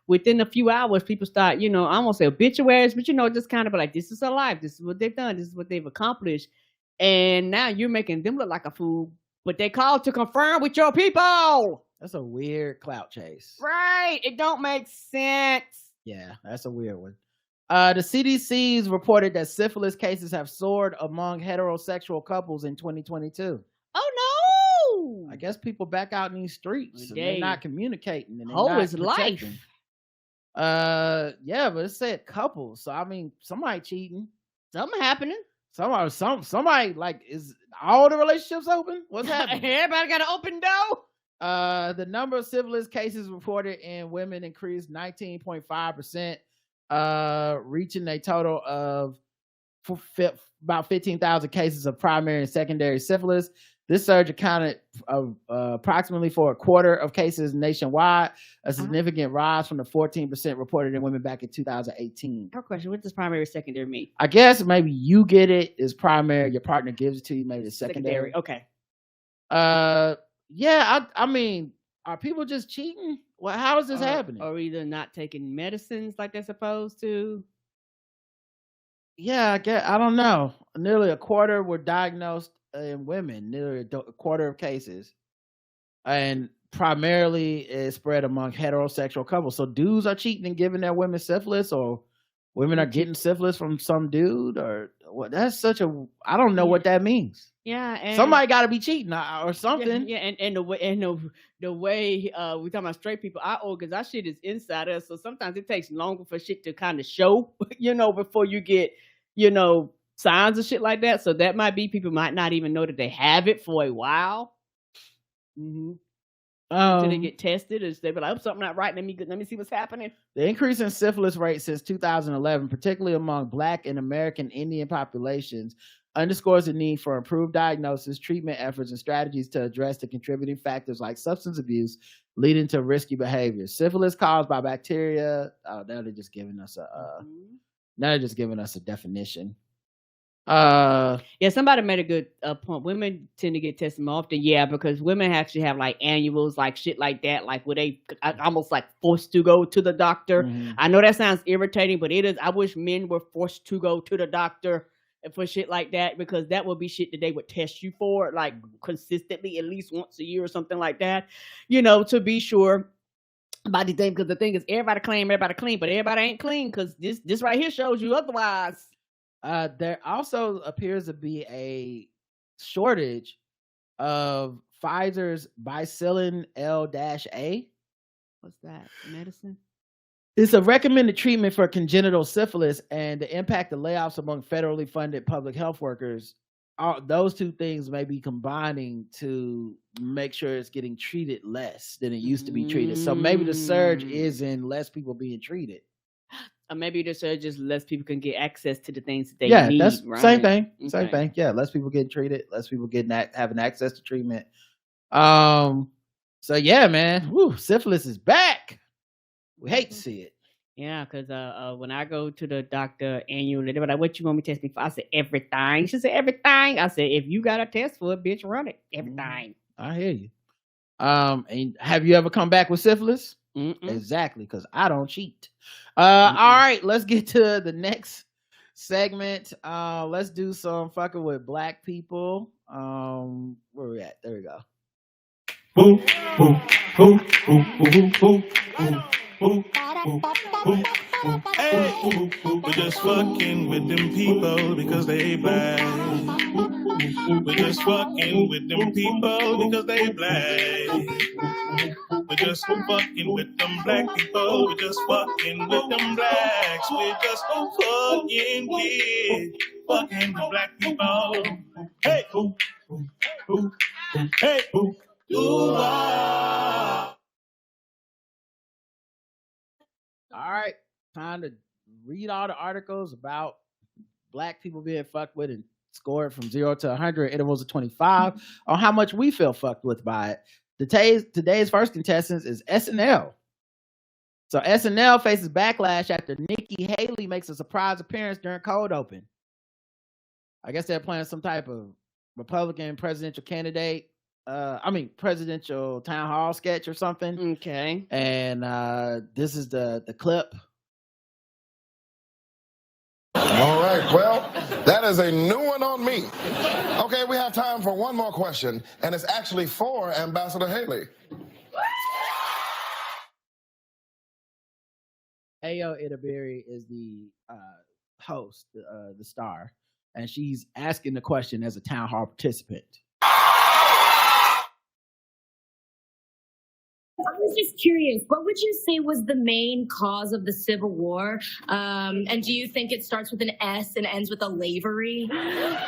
[SPEAKER 2] within a few hours, people start, I won't say obituaries, but, just kind of like, this is their life. This is what they've done. This is what they've accomplished. And now you're making them look like a fool, but they called to confirm with your people.
[SPEAKER 1] That's a weird clout chase.
[SPEAKER 2] Right. It don't make sense.
[SPEAKER 1] Yeah, that's a weird one. The CDC's reported that syphilis cases have soared among heterosexual couples in 2022.
[SPEAKER 2] Oh, no.
[SPEAKER 1] I guess people back out in these streets and they're not communicating. And
[SPEAKER 2] it's life.
[SPEAKER 1] Yeah, but it said couples. So, I mean, somebody cheating.
[SPEAKER 2] Something happening.
[SPEAKER 1] Somebody, like, is all the relationships open? What's happening?
[SPEAKER 2] Everybody got an open door.
[SPEAKER 1] The number of syphilis cases reported in women increased 19.5%. Reaching a total of about 15,000 cases of primary and secondary syphilis. This surge accounted approximately for a quarter of cases nationwide, a significant rise from the 14% reported in women back in 2018.
[SPEAKER 2] Her question, what does primary and secondary mean?
[SPEAKER 1] I guess maybe you get it is primary, your partner gives it to you, maybe it's secondary.
[SPEAKER 2] Okay.
[SPEAKER 1] Yeah, I mean, are people just cheating? Well, how is this happening?
[SPEAKER 2] Or either not taking medicines like they're supposed to.
[SPEAKER 1] Yeah, I don't know. Nearly a quarter were diagnosed in women, nearly a quarter of cases. And primarily it's spread among heterosexual couples. So dudes are cheating and giving their women syphilis, or women are getting syphilis from some dude, or what? That's I don't know what that means.
[SPEAKER 2] Yeah, and
[SPEAKER 1] somebody got to be cheating or something.
[SPEAKER 2] Yeah, and the way we talking about straight people, our organs, our shit is inside us. So sometimes it takes longer for shit to kind of show, before you get, signs of shit like that. So that might be people might not even know that they have it for a while. Until they get tested, and they be like, "Oh, something not right. Let me see what's happening."
[SPEAKER 1] The increase in syphilis rate since 2011, particularly among Black and American Indian populations, underscores the need for improved diagnosis, treatment efforts, and strategies to address the contributing factors like substance abuse leading to risky behavior. Syphilis caused by bacteria. Oh, now they're just giving us a definition.
[SPEAKER 2] Yeah, somebody made a good point. Women tend to get tested more often, because women actually have like annuals, like shit like that, like where they almost like forced to go to the doctor. I know that sounds irritating, but it is. I wish men were forced to go to the doctor for shit like that, because that would be shit that they would test you for like consistently, at least once a year or something like that, to be sure about the thing. Because the thing is, everybody claim everybody clean, but everybody ain't clean, because this right here shows you otherwise.
[SPEAKER 1] There also appears to be a shortage of Pfizer's Bicillin L-A.
[SPEAKER 2] What's that? Medicine?
[SPEAKER 1] It's a recommended treatment for congenital syphilis, and the impact of layoffs among federally funded public health workers. Those two things may be combining to make sure it's getting treated less than it used to be treated. So maybe the surge is in less people being treated.
[SPEAKER 2] Or maybe the surge is less people can get access to the things that they need.
[SPEAKER 1] Yeah, that's
[SPEAKER 2] right?
[SPEAKER 1] Same thing.
[SPEAKER 2] Okay.
[SPEAKER 1] Same thing. Yeah, less people getting treated, less people having access to treatment. So yeah, man. Woo, syphilis is back. We hate to see it.
[SPEAKER 2] Yeah, because when I go to the doctor annually, they're like, "What you want me to test me for?" I said, "Everything." She said, "Everything." I said, "If you got a test for it, bitch, run it. Everything."
[SPEAKER 1] I hear you. And have you ever come back with syphilis? Exactly, because I don't cheat. All right, let's get to the next segment. Let's do some fucking with Black people. Where we at? There we go.
[SPEAKER 5] Boo, boo, boo, boo, boo, boo, boo, boo. Hey, we're just fucking with them people because they Black. We're just fucking with them people because they Black. We're just fucking with them Black people. We're just fucking with them Blacks. We're just fucking with fucking the Black people. Hey, hey,
[SPEAKER 1] All right, time to read all the articles about Black people being fucked with and scored from 0 to 100 intervals of 25 on how much we feel fucked with by it. Today's first contestants is SNL. So SNL faces backlash after Nikki Haley makes a surprise appearance during cold open. I guess they're playing some type of Republican presidential candidate. Presidential town hall sketch or something.
[SPEAKER 2] Okay.
[SPEAKER 1] And this is the clip.
[SPEAKER 6] All right, well, that is a new one on me. Okay, we have time for one more question, and it's actually for Ambassador Haley.
[SPEAKER 1] Ayo Idaberry is the host, the star, and she's asking the question as a town hall participant.
[SPEAKER 7] I was just curious, what would you say was the main cause of the Civil War? And do you think it starts with an S and ends with a lavery?
[SPEAKER 8] Yep,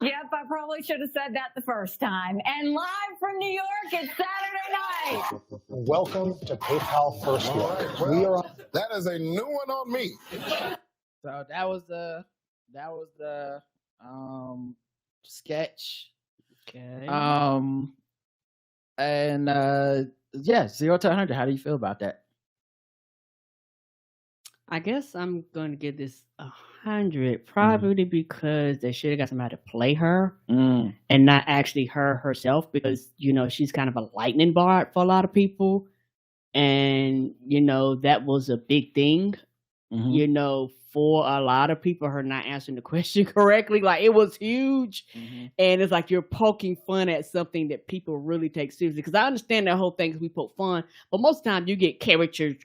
[SPEAKER 8] I probably should have said that the first time. And live from New York, it's Saturday night.
[SPEAKER 9] Welcome to PayPal First Look.
[SPEAKER 6] Right, well, that is a new one on me.
[SPEAKER 1] So that was the sketch.
[SPEAKER 2] Okay.
[SPEAKER 1] And 0 to 100. How do you feel about that?
[SPEAKER 2] I guess I'm going to give this 100, probably because they should have got somebody to play her and not actually her herself, because she's kind of a lightning rod for a lot of people, and that was a big thing. For a lot of people, her not answering the question correctly, like it was huge. And it's like you're poking fun at something that people really take seriously. Because I understand that whole thing is we poke fun, but most of the time you get caricatures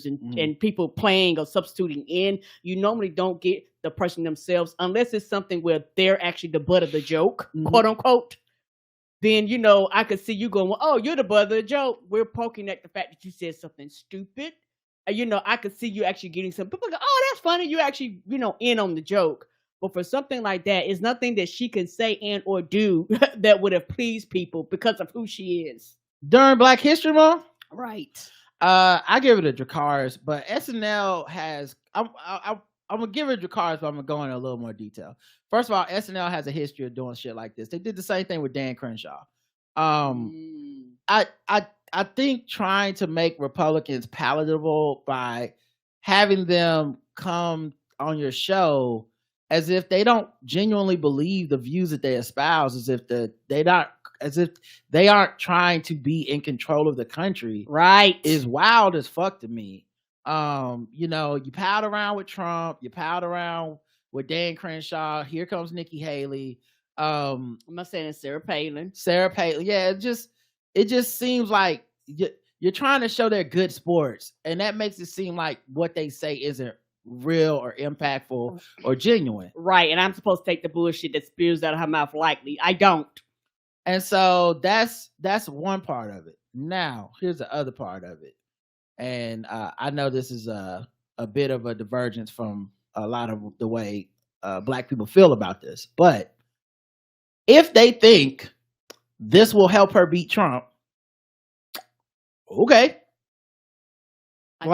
[SPEAKER 2] and people playing or substituting in. You normally don't get the person themselves unless it's something where they're actually the butt of the joke, quote unquote. Then I could see you going, well, "Oh, you're the butt of the joke." We're poking at the fact that you said something stupid. I could see you actually getting some people go, oh, that's funny. You actually, in on the joke. But for something like that, it's nothing that she can say and or do that would have pleased people because of who she is.
[SPEAKER 1] During Black History Month?
[SPEAKER 2] Right.
[SPEAKER 1] I give it a Dracarys, but SNL has, I'm gonna give it a Dracarys, but I'm gonna go into a little more detail. First of all, SNL has a history of doing shit like this. They did the same thing with Dan Crenshaw. I think trying to make Republicans palatable by having them come on your show as if they don't genuinely believe the views that they espouse, as if they aren't trying to be in control of the country,
[SPEAKER 2] right,
[SPEAKER 1] is wild as fuck to me. You palled around with Trump, you palled around with Dan Crenshaw. Here comes Nikki Haley.
[SPEAKER 2] I'm not saying it's Sarah Palin.
[SPEAKER 1] Yeah, it just seems like you're trying to show they're good sports, and that makes it seem like what they say isn't real or impactful or genuine.
[SPEAKER 2] Right, and I'm supposed to take the bullshit that spews out of her mouth lightly. I don't.
[SPEAKER 1] And so that's one part of it. Now, here's the other part of it. And I know this is a bit of a divergence from a lot of the way Black people feel about this. But if they think this will help her beat Trump, okay. There's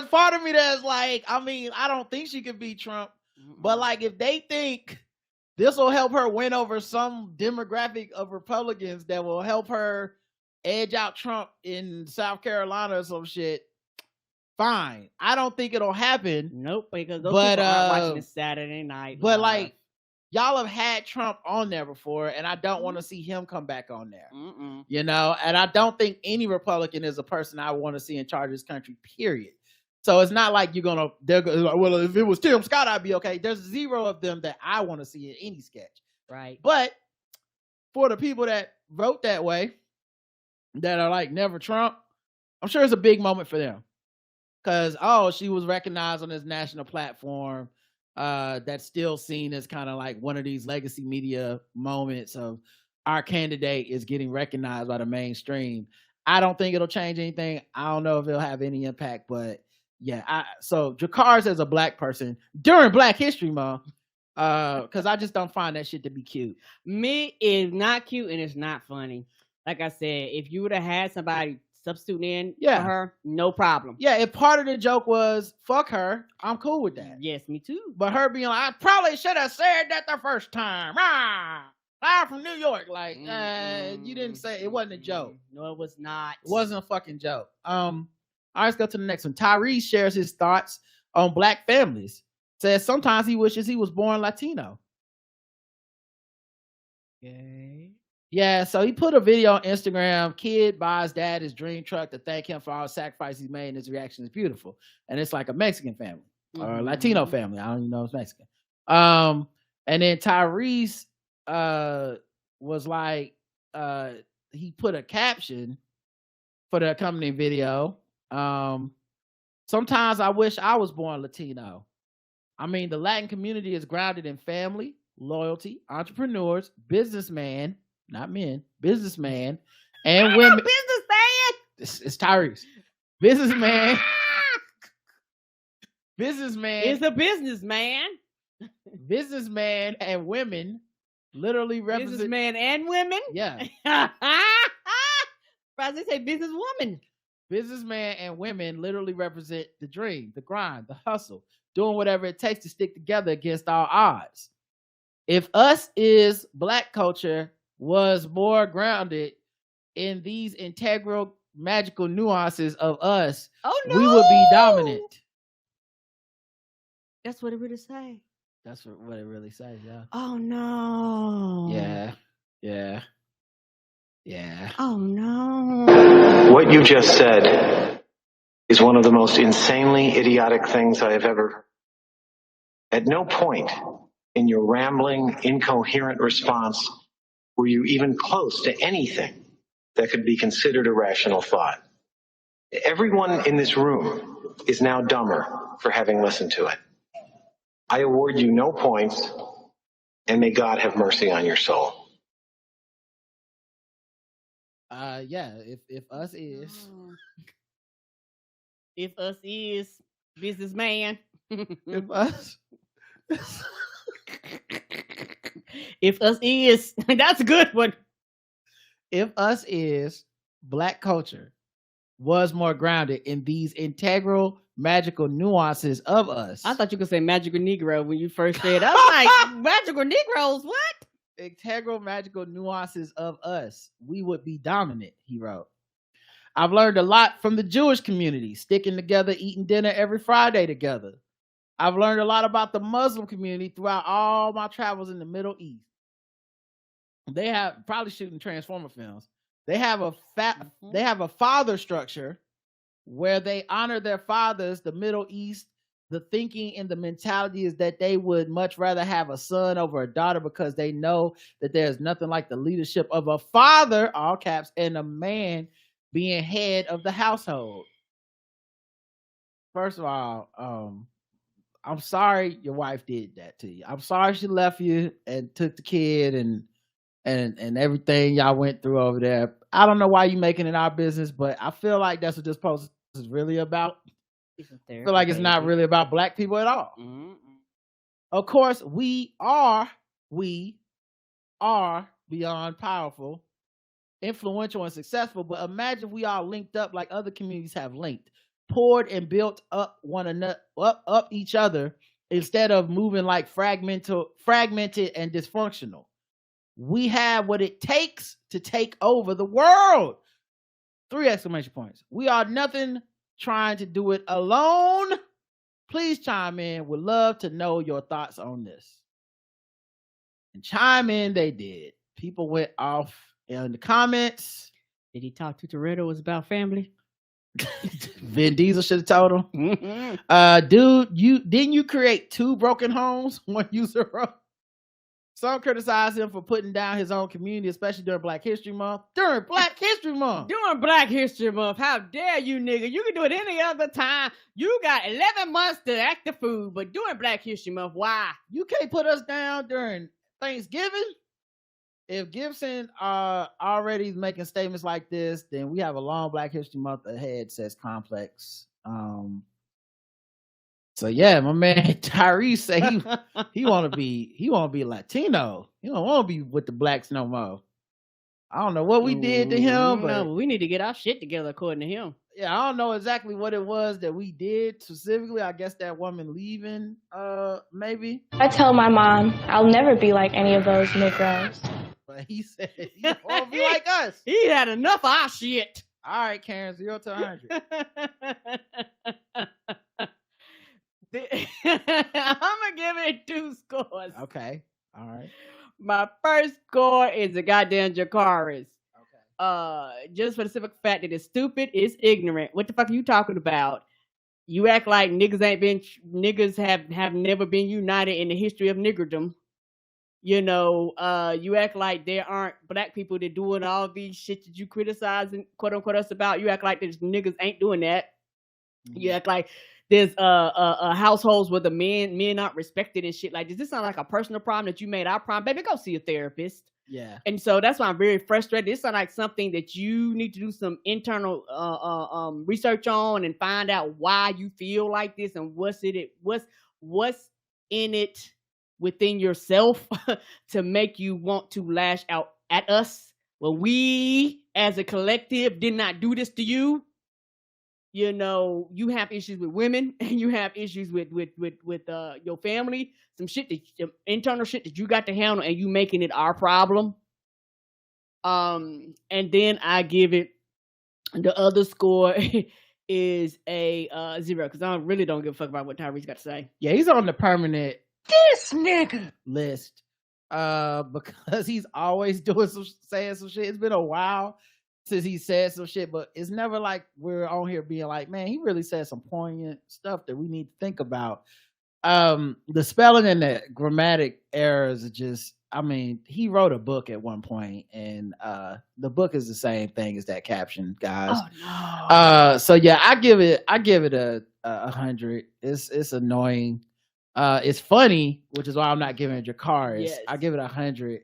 [SPEAKER 1] part of me that's like, I don't think she could beat Trump. But like, if they think this will help her win over some demographic of Republicans that will help her edge out Trump in South Carolina or some shit, fine. I don't think it'll happen.
[SPEAKER 2] Nope, because those people aren't watching this Saturday night.
[SPEAKER 1] But like, y'all have had Trump on there before, and I don't want to see him come back on there. And I don't think any Republican is a person I want to see in charge of this country, period. So it's not like they're like, well, if it was Tim Scott, I'd be okay. There's zero of them that I want to see in any sketch.
[SPEAKER 2] Right.
[SPEAKER 1] But for the people that vote that way, that are like never Trump, I'm sure it's a big moment for them. Because, she was recognized on this national platform. That's still seen as kind of like one of these legacy media moments of our candidate is getting recognized by the mainstream. I don't think it'll change anything. I don't know if it'll have any impact, but yeah. So Dracarys as a Black person during Black History Month, because I just don't find that shit to be cute.
[SPEAKER 2] Me, is not cute and it's not funny. Like I said, if you would have had somebody substitute in for her, no problem.
[SPEAKER 1] Yeah, if part of the joke was fuck her, I'm cool with that.
[SPEAKER 2] Yes, me too.
[SPEAKER 1] But her being like, I probably should have said that the first time. I'm from New York. Like, you didn't say it wasn't a joke.
[SPEAKER 2] No, it was not.
[SPEAKER 1] It wasn't a fucking joke. All right, let's go to the next one. Tyrese shares his thoughts on Black families. Says sometimes he wishes he was born Latino.
[SPEAKER 2] Okay.
[SPEAKER 1] Yeah, so he put a video on Instagram. Kid buys dad his dream truck to thank him for all the sacrifices he made, and his reaction is beautiful. And it's like a Mexican family or a Latino family. I don't even know if it's Mexican. And then Tyrese was like, he put a caption for the accompanying video. Sometimes I wish I was born Latino. The Latin community is grounded in family, loyalty, entrepreneurs, businessman, not men, businessman, and women.
[SPEAKER 2] Businessman.
[SPEAKER 1] It's Tyrese. Businessman. Businessman.
[SPEAKER 2] It's a businessman.
[SPEAKER 1] Businessman and women literally represent.
[SPEAKER 2] Businessman and women?
[SPEAKER 1] Yeah.
[SPEAKER 2] They say businesswoman.
[SPEAKER 1] Businessman and women literally represent the dream, the grind, the hustle, doing whatever it takes to stick together against all odds. If us is Black culture was more grounded in these integral, magical nuances of us, we would be dominant.
[SPEAKER 2] That's what it really say.
[SPEAKER 1] That's what it really says, yeah.
[SPEAKER 2] Oh no.
[SPEAKER 1] Yeah.
[SPEAKER 2] Oh no.
[SPEAKER 9] What you just said is one of the most insanely idiotic things I have ever heard. At no point in your rambling, incoherent response were you even close to anything that could be considered a rational thought. Everyone in this room is now dumber for having listened to it. I award you no points, and may God have mercy on your soul.
[SPEAKER 1] Yeah, if us is
[SPEAKER 2] If us is businessman.
[SPEAKER 1] if us
[SPEAKER 2] If us is that's a good one.
[SPEAKER 1] if us is Black culture was more grounded in these integral magical nuances of us.
[SPEAKER 2] I thought you could say magical Negro when you first said. I was like, magical Negroes, what?
[SPEAKER 1] Integral magical nuances of us, we would be dominant, he wrote. I've learned a lot from the Jewish community, sticking together, eating dinner every Friday together. I've learned a lot about the Muslim community throughout all my travels in the Middle East. They have probably shooting Transformer films. They have a father structure where they honor their fathers. The Middle East, the thinking and the mentality is that they would much rather have a son over a daughter because they know that there's nothing like the leadership of a father, all caps, and a man being head of the household. First of all, I'm sorry your wife did that to you. I'm sorry she left you and took the kid and everything y'all went through over there. I don't know why you making it our business, but I feel like that's what this post is really about. I feel like it's not really about Black people at all. Mm-hmm. Of course, we are beyond powerful, influential, and successful, but imagine if we all linked up like other communities have linked, poured and built up one another, up each other, instead of moving like fragmented and dysfunctional. We have what it takes to take over the world. 3 exclamation points. We are nothing trying to do it alone. Please chime in. Would love to know your thoughts on this. And chime in they did. People went off in the comments.
[SPEAKER 2] Did he talk to Toretto? Was about family?
[SPEAKER 1] Vin Diesel should have told him.
[SPEAKER 2] Mm-hmm.
[SPEAKER 1] Dude, didn't you create 2 broken homes? One user wrote. Some criticize him for putting down his own community, especially during Black History Month. During Black History Month!
[SPEAKER 2] During Black History Month. How dare you, nigga? You can do it any other time. You got 11 months to act the fool, but during Black History Month, why?
[SPEAKER 1] You can't put us down during Thanksgiving? If Gibson already making statements like this, then we have a long Black History Month ahead, says Complex. So yeah, my man Tyrese say he want to be Latino. He don't want to be with the Blacks no more. I don't know what we did to him, but
[SPEAKER 2] we need to get our shit together according to him.
[SPEAKER 1] Yeah, I don't know exactly what it was that we did specifically. I guess that woman leaving, maybe.
[SPEAKER 10] I tell my mom I'll never be like any of those Negroes.
[SPEAKER 1] But he said he don't want to be like us.
[SPEAKER 2] He had enough of our shit.
[SPEAKER 1] All right, Karen, 0 to 100.
[SPEAKER 2] I'm gonna give it 2 scores.
[SPEAKER 1] Okay. All right.
[SPEAKER 2] My first score is the goddamn Jakaris. Okay. Just for the simple fact that it's stupid, it's ignorant. What the fuck are you talking about? You act like niggas have never been united in the history of niggerdom. You know, you act like there aren't Black people that doing all these shit that you criticizing, quote unquote, us about. You act like there's niggas ain't doing that. Mm-hmm. You act like there's households where the men aren't respected and shit like this. This sounds like a personal problem that you made our problem. Baby, go see a therapist.
[SPEAKER 1] Yeah.
[SPEAKER 2] And so that's why I'm very frustrated. This sounds like something that you need to do some internal research on and find out why you feel like this and what's in it within yourself to make you want to lash out at us when we as a collective did not do this to you. You know, you have issues with women and you have issues with your family, some internal shit that you got to handle and you making it our problem. And then I give it, the other score is a 0 because I really don't give a fuck about what Tyrese got to say.
[SPEAKER 1] Yeah, he's on the permanent
[SPEAKER 2] this nigga
[SPEAKER 1] list because he's always saying some shit. It's been a while since he said some shit, but it's never like we're on here being like, man, he really said some poignant stuff that we need to think about. The spelling and the grammatic errors are just, I mean, he wrote a book at one point and the book is the same thing as that caption, guys.
[SPEAKER 2] Oh, no.
[SPEAKER 1] So yeah, I give it a 100. It's annoying. It's funny, which is why I'm not giving it Jakaris.
[SPEAKER 2] Yes.
[SPEAKER 1] I give it 100.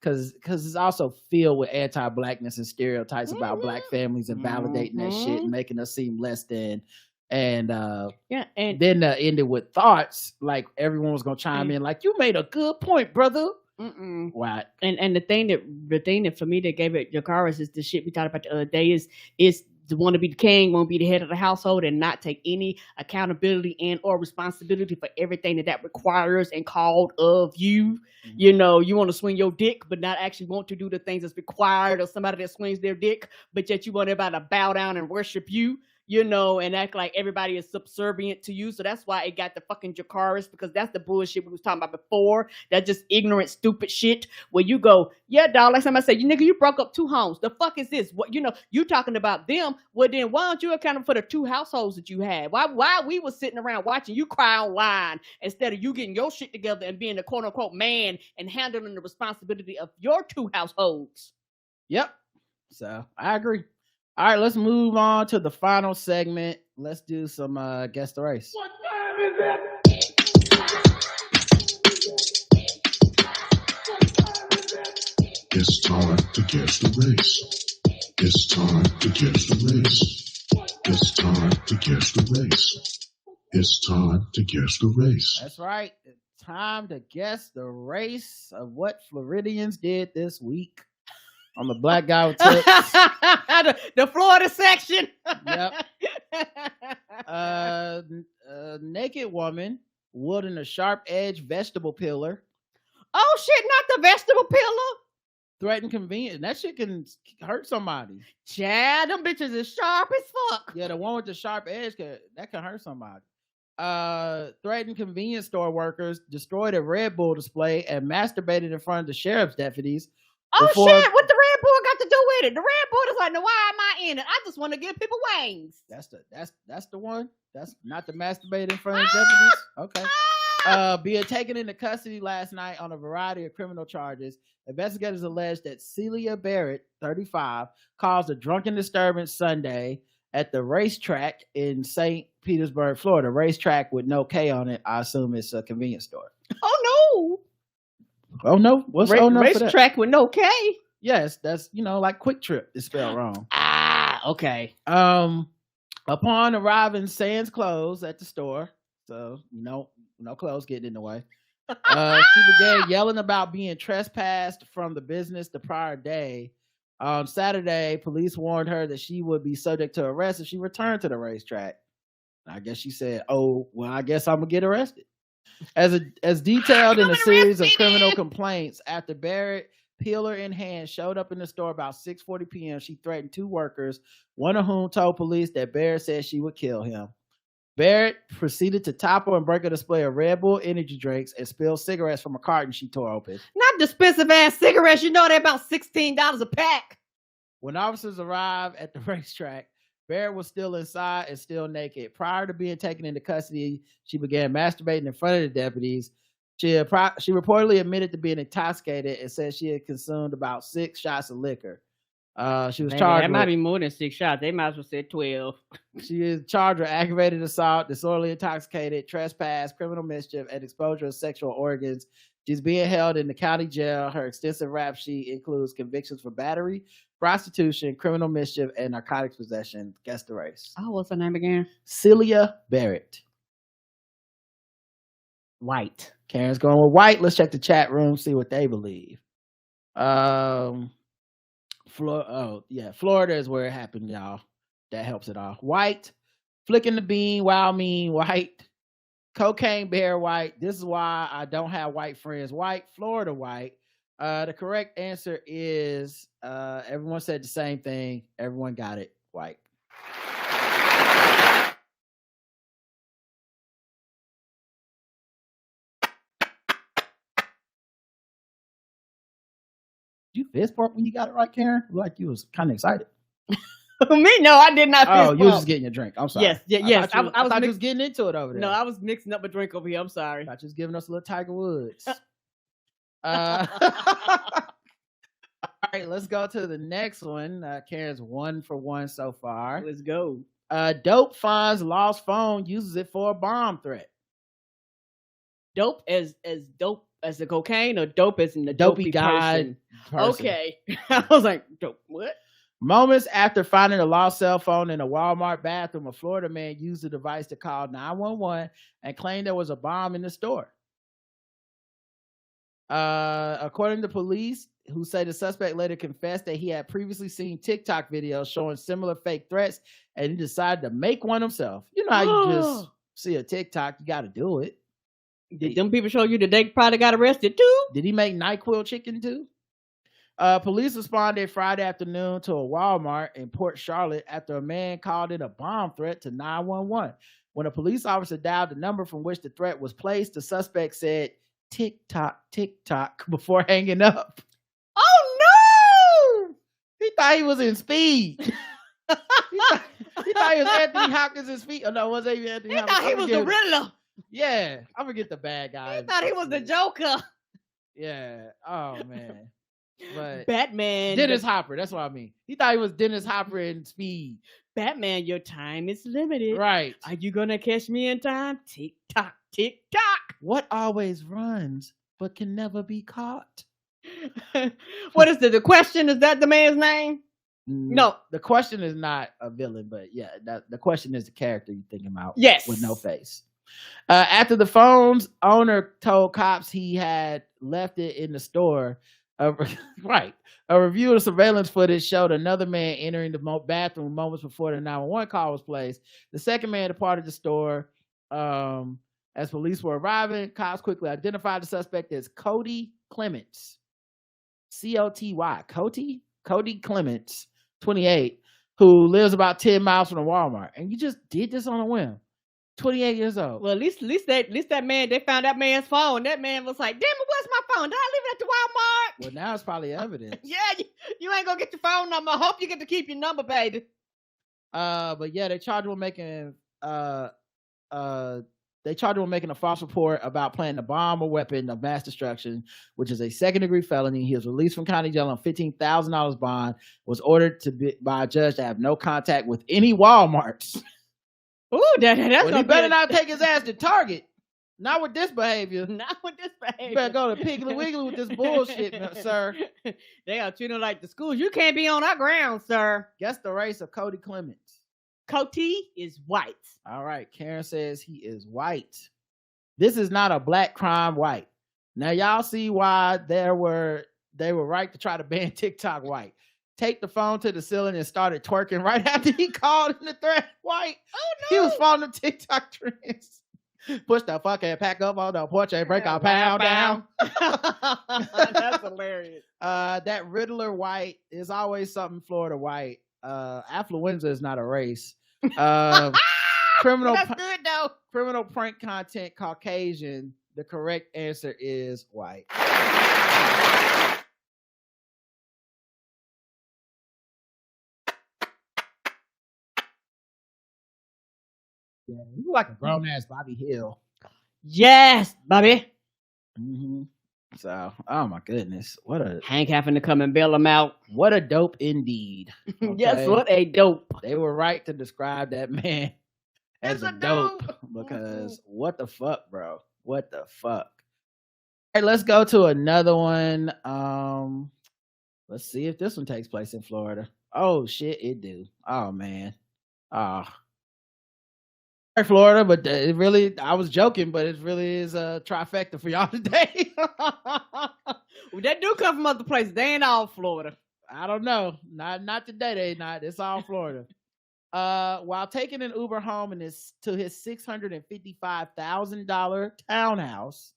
[SPEAKER 1] because it's also filled with anti-blackness and stereotypes about black families and validating that shit and making us seem less than. And
[SPEAKER 2] and
[SPEAKER 1] then ended with thoughts like everyone was gonna chime in like, you made a good point, brother. What?
[SPEAKER 2] And the thing that for me that gave it Jakaris is the shit we talked about the other day is to want to be the king, want to be the head of the household, and not take any accountability and or responsibility for everything that requires and called of you. You know, you want to swing your dick, but not actually want to do the things that's required of somebody that swings their dick, but yet you want everybody to bow down and worship you. You know, and act like everybody is subservient to you. So that's why it got the fucking Jakaris, because that's the bullshit we was talking about before. That just ignorant, stupid shit where you go, yeah, dog, like somebody said, you nigga, you broke up 2 homes. The fuck is this? What, you know, you talking about them. Well, then why don't you account for the 2 households that you had? Why we was sitting around watching you cry online instead of you getting your shit together and being a quote unquote man and handling the responsibility of your 2 households?
[SPEAKER 1] Yep. So I agree. All right, let's move on to the final segment. Let's do some Guess the Race.
[SPEAKER 11] What time is it?
[SPEAKER 12] It's time to guess the race. It's time to guess the race. It's time to guess the race. It's time to guess the race.
[SPEAKER 1] That's right. It's time to guess the race of what Floridians did this week on the Black Guy with Tips.
[SPEAKER 2] the Florida section.
[SPEAKER 1] Yep. A naked woman wielding a sharp-edged vegetable peeler.
[SPEAKER 2] Oh shit, not the vegetable peeler.
[SPEAKER 1] Threatened convenience. That shit can hurt somebody.
[SPEAKER 2] Chad, them bitches is sharp as fuck.
[SPEAKER 1] Yeah, the one with the sharp edge that can hurt somebody. Threatened convenience store workers, destroyed a Red Bull display, and masturbated in front of the sheriff's deputies.
[SPEAKER 2] Oh shit, what the Red Bull got to do with it? The Red Bull is like, no, why am I in it? I just want to give people wings.
[SPEAKER 1] That's the one. That's not the masturbating in front of deputies. Okay. Being taken into custody last night on a variety of criminal charges. Investigators allege that Celia Barrett, 35, caused a drunken disturbance Sunday at the RaceTrac in St. Petersburg, Florida. RaceTrac with no K on it. I assume it's a convenience store.
[SPEAKER 2] Oh no.
[SPEAKER 1] Oh no. What's oh no for that?
[SPEAKER 2] RaceTrac with no K?
[SPEAKER 1] Yes, that's like Quick Trip is spelled wrong.
[SPEAKER 2] Okay.
[SPEAKER 1] Upon arriving, sans clothes at the store, so no clothes getting in the way. She began yelling about being trespassed from the business the prior day. On Saturday, police warned her that she would be subject to arrest if she returned to the RaceTrac. I guess she said, "Oh, well, I guess I'm gonna get arrested." As detailed in a series of criminal complaints, after Barrett, peeler in hand, showed up in the store about 6:40 p.m., she threatened 2 workers, one of whom told police that Barrett said she would kill him. Barrett proceeded to topple and break a display of Red Bull energy drinks and spill cigarettes from a carton she tore open.
[SPEAKER 2] Not expensive ass cigarettes. You know they're about $16 a pack.
[SPEAKER 1] When officers arrived at the RaceTrac, Barrett was still inside and still naked. Prior to being taken into custody, she began masturbating in front of the deputies. She reportedly admitted to being intoxicated and said she had consumed about 6 shots of liquor. She was charged.
[SPEAKER 2] That might be more than 6 shots. They might as well say 12.
[SPEAKER 1] She is charged with aggravated assault, disorderly intoxicated, trespass, criminal mischief, and exposure of sexual organs. She's being held in the county jail. Her extensive rap sheet includes convictions for battery, prostitution, criminal mischief, and narcotics possession. Guess the race.
[SPEAKER 2] Oh, what's her name again?
[SPEAKER 1] Celia Barrett.
[SPEAKER 2] White.
[SPEAKER 1] Karen's going with white. Let's check the chat room, see what they believe. Florida is where it happened, y'all. That helps it all. White, flicking the bean, wild mean, white, cocaine bear, white. This is why I don't have white friends. White, Florida, white. The correct answer is everyone said the same thing. Everyone got it. White. You fist bump when you got it right, Karen? Like you was kind of excited.
[SPEAKER 2] Me? No, I did not.
[SPEAKER 1] Oh, you was just getting your drink. I'm sorry.
[SPEAKER 2] Yes.
[SPEAKER 1] I thought you was getting into it over there.
[SPEAKER 2] No, I was mixing up a drink over here. I'm sorry.
[SPEAKER 1] I thought you was giving us a little Tiger Woods. All right, let's go to the next one. Karen's 1 for 1 so far.
[SPEAKER 2] Let's go.
[SPEAKER 1] Dope finds lost phone, uses it for a bomb threat.
[SPEAKER 2] Dope as dope as the cocaine or dope as in the
[SPEAKER 1] Dopey
[SPEAKER 2] dopey
[SPEAKER 1] guy person.
[SPEAKER 2] Okay. I was like, dope, what?
[SPEAKER 1] Moments after finding a lost cell phone in a Walmart bathroom, a Florida man used the device to call 911 and claimed there was a bomb in the store. According to police, who say the suspect later confessed that he had previously seen TikTok videos showing similar fake threats, and he decided to make one himself. You know how you just see a TikTok, you got to do it.
[SPEAKER 2] Did them people show you that they probably got arrested too?
[SPEAKER 1] Did he make NyQuil chicken too? Police responded Friday afternoon to a Walmart in Port Charlotte after a man called in a bomb threat to 911. When a police officer dialed the number from which the threat was placed, the suspect said, "Tick-tock, tick-tock," before hanging up.
[SPEAKER 2] Oh no!
[SPEAKER 1] He thought he was in Speed. he thought he was Anthony Hopkins in Speed. Oh no, was he Anthony Hopkins?
[SPEAKER 2] He thought he was the Riddler.
[SPEAKER 1] Yeah, I forget the bad guy.
[SPEAKER 2] He thought he was the Joker.
[SPEAKER 1] Yeah. Oh man. But
[SPEAKER 2] Batman.
[SPEAKER 1] Dennis Hopper. That's what I mean. He thought he was Dennis Hopper in Speed.
[SPEAKER 2] Batman, your time is limited.
[SPEAKER 1] Right.
[SPEAKER 2] Are you gonna catch me in time? Tick tock, tick tock.
[SPEAKER 1] What always runs but can never be caught?
[SPEAKER 2] What is the question? Is that the man's name? No.
[SPEAKER 1] The question is not a villain, but yeah, the question is the character you're thinking about.
[SPEAKER 2] Yes.
[SPEAKER 1] With no face. After the phone's owner told cops he had left it in the store, right. A review of the surveillance footage showed another man entering the bathroom moments before the 911 call was placed. The second man departed the store. As police were arriving, cops quickly identified the suspect as Cody Clements. C-O-T-Y. Cody Clements, 28, who lives about 10 miles from the Walmart. And you just did this on a whim. 28 years old.
[SPEAKER 2] Well, at least that man, they found that man's phone. That man was like, damn it, where's my phone? Did I leave it at the Walmart?
[SPEAKER 1] Well, now it's probably evidence.
[SPEAKER 2] Yeah, you ain't gonna get your phone number. I hope you get to keep your number, baby.
[SPEAKER 1] But yeah, they charged him with making a false report about planting a bomb or weapon of mass destruction, which is a second-degree felony. He was released from county jail on $15,000 bond, was ordered by a judge to have no contact with any Walmarts.
[SPEAKER 2] Ooh, that's
[SPEAKER 1] well, he better not take his ass to Target. Not with this behavior.
[SPEAKER 2] Not with this behavior.
[SPEAKER 1] You better go to Piggly Wiggly with this bullshit, sir.
[SPEAKER 2] They are treating like the schools. You can't be on our ground, sir.
[SPEAKER 1] Guess the race of Cody Clements.
[SPEAKER 2] Cody is white.
[SPEAKER 1] All right. Karen says he is white. This is not a black crime white. Now, y'all see why they were right to try to ban TikTok white. Take the phone to the ceiling and started twerking right after he called in the threat white.
[SPEAKER 2] Oh, no.
[SPEAKER 1] He was following the TikTok trends. Push the fucking pack up on the porch and break our pound down.
[SPEAKER 2] That's hilarious.
[SPEAKER 1] That Riddler white is always something Florida white. Affluenza is not a race. Criminal.
[SPEAKER 2] That's good though.
[SPEAKER 1] Criminal prank content Caucasian. The correct answer is white. Yeah, you look like a grown ass Bobby Hill.
[SPEAKER 2] Yes, Bobby.
[SPEAKER 1] Mm-hmm. So, oh my goodness, what a
[SPEAKER 2] Hank having to come and bail him out.
[SPEAKER 1] What a dope indeed. Okay?
[SPEAKER 2] Yes, what a dope.
[SPEAKER 1] They were right to describe that man as a dope because what the fuck, bro? What the fuck? All right, let's go to another one. Let's see if this one takes place in Florida. Oh shit, it do. Oh man. Florida, but it really, I was joking, but it really is a trifecta for y'all today.
[SPEAKER 2] Well, they do come from other places. They ain't all Florida.
[SPEAKER 1] I don't know. Not today. They not. It's all Florida. While taking an Uber home to his $655,000 townhouse,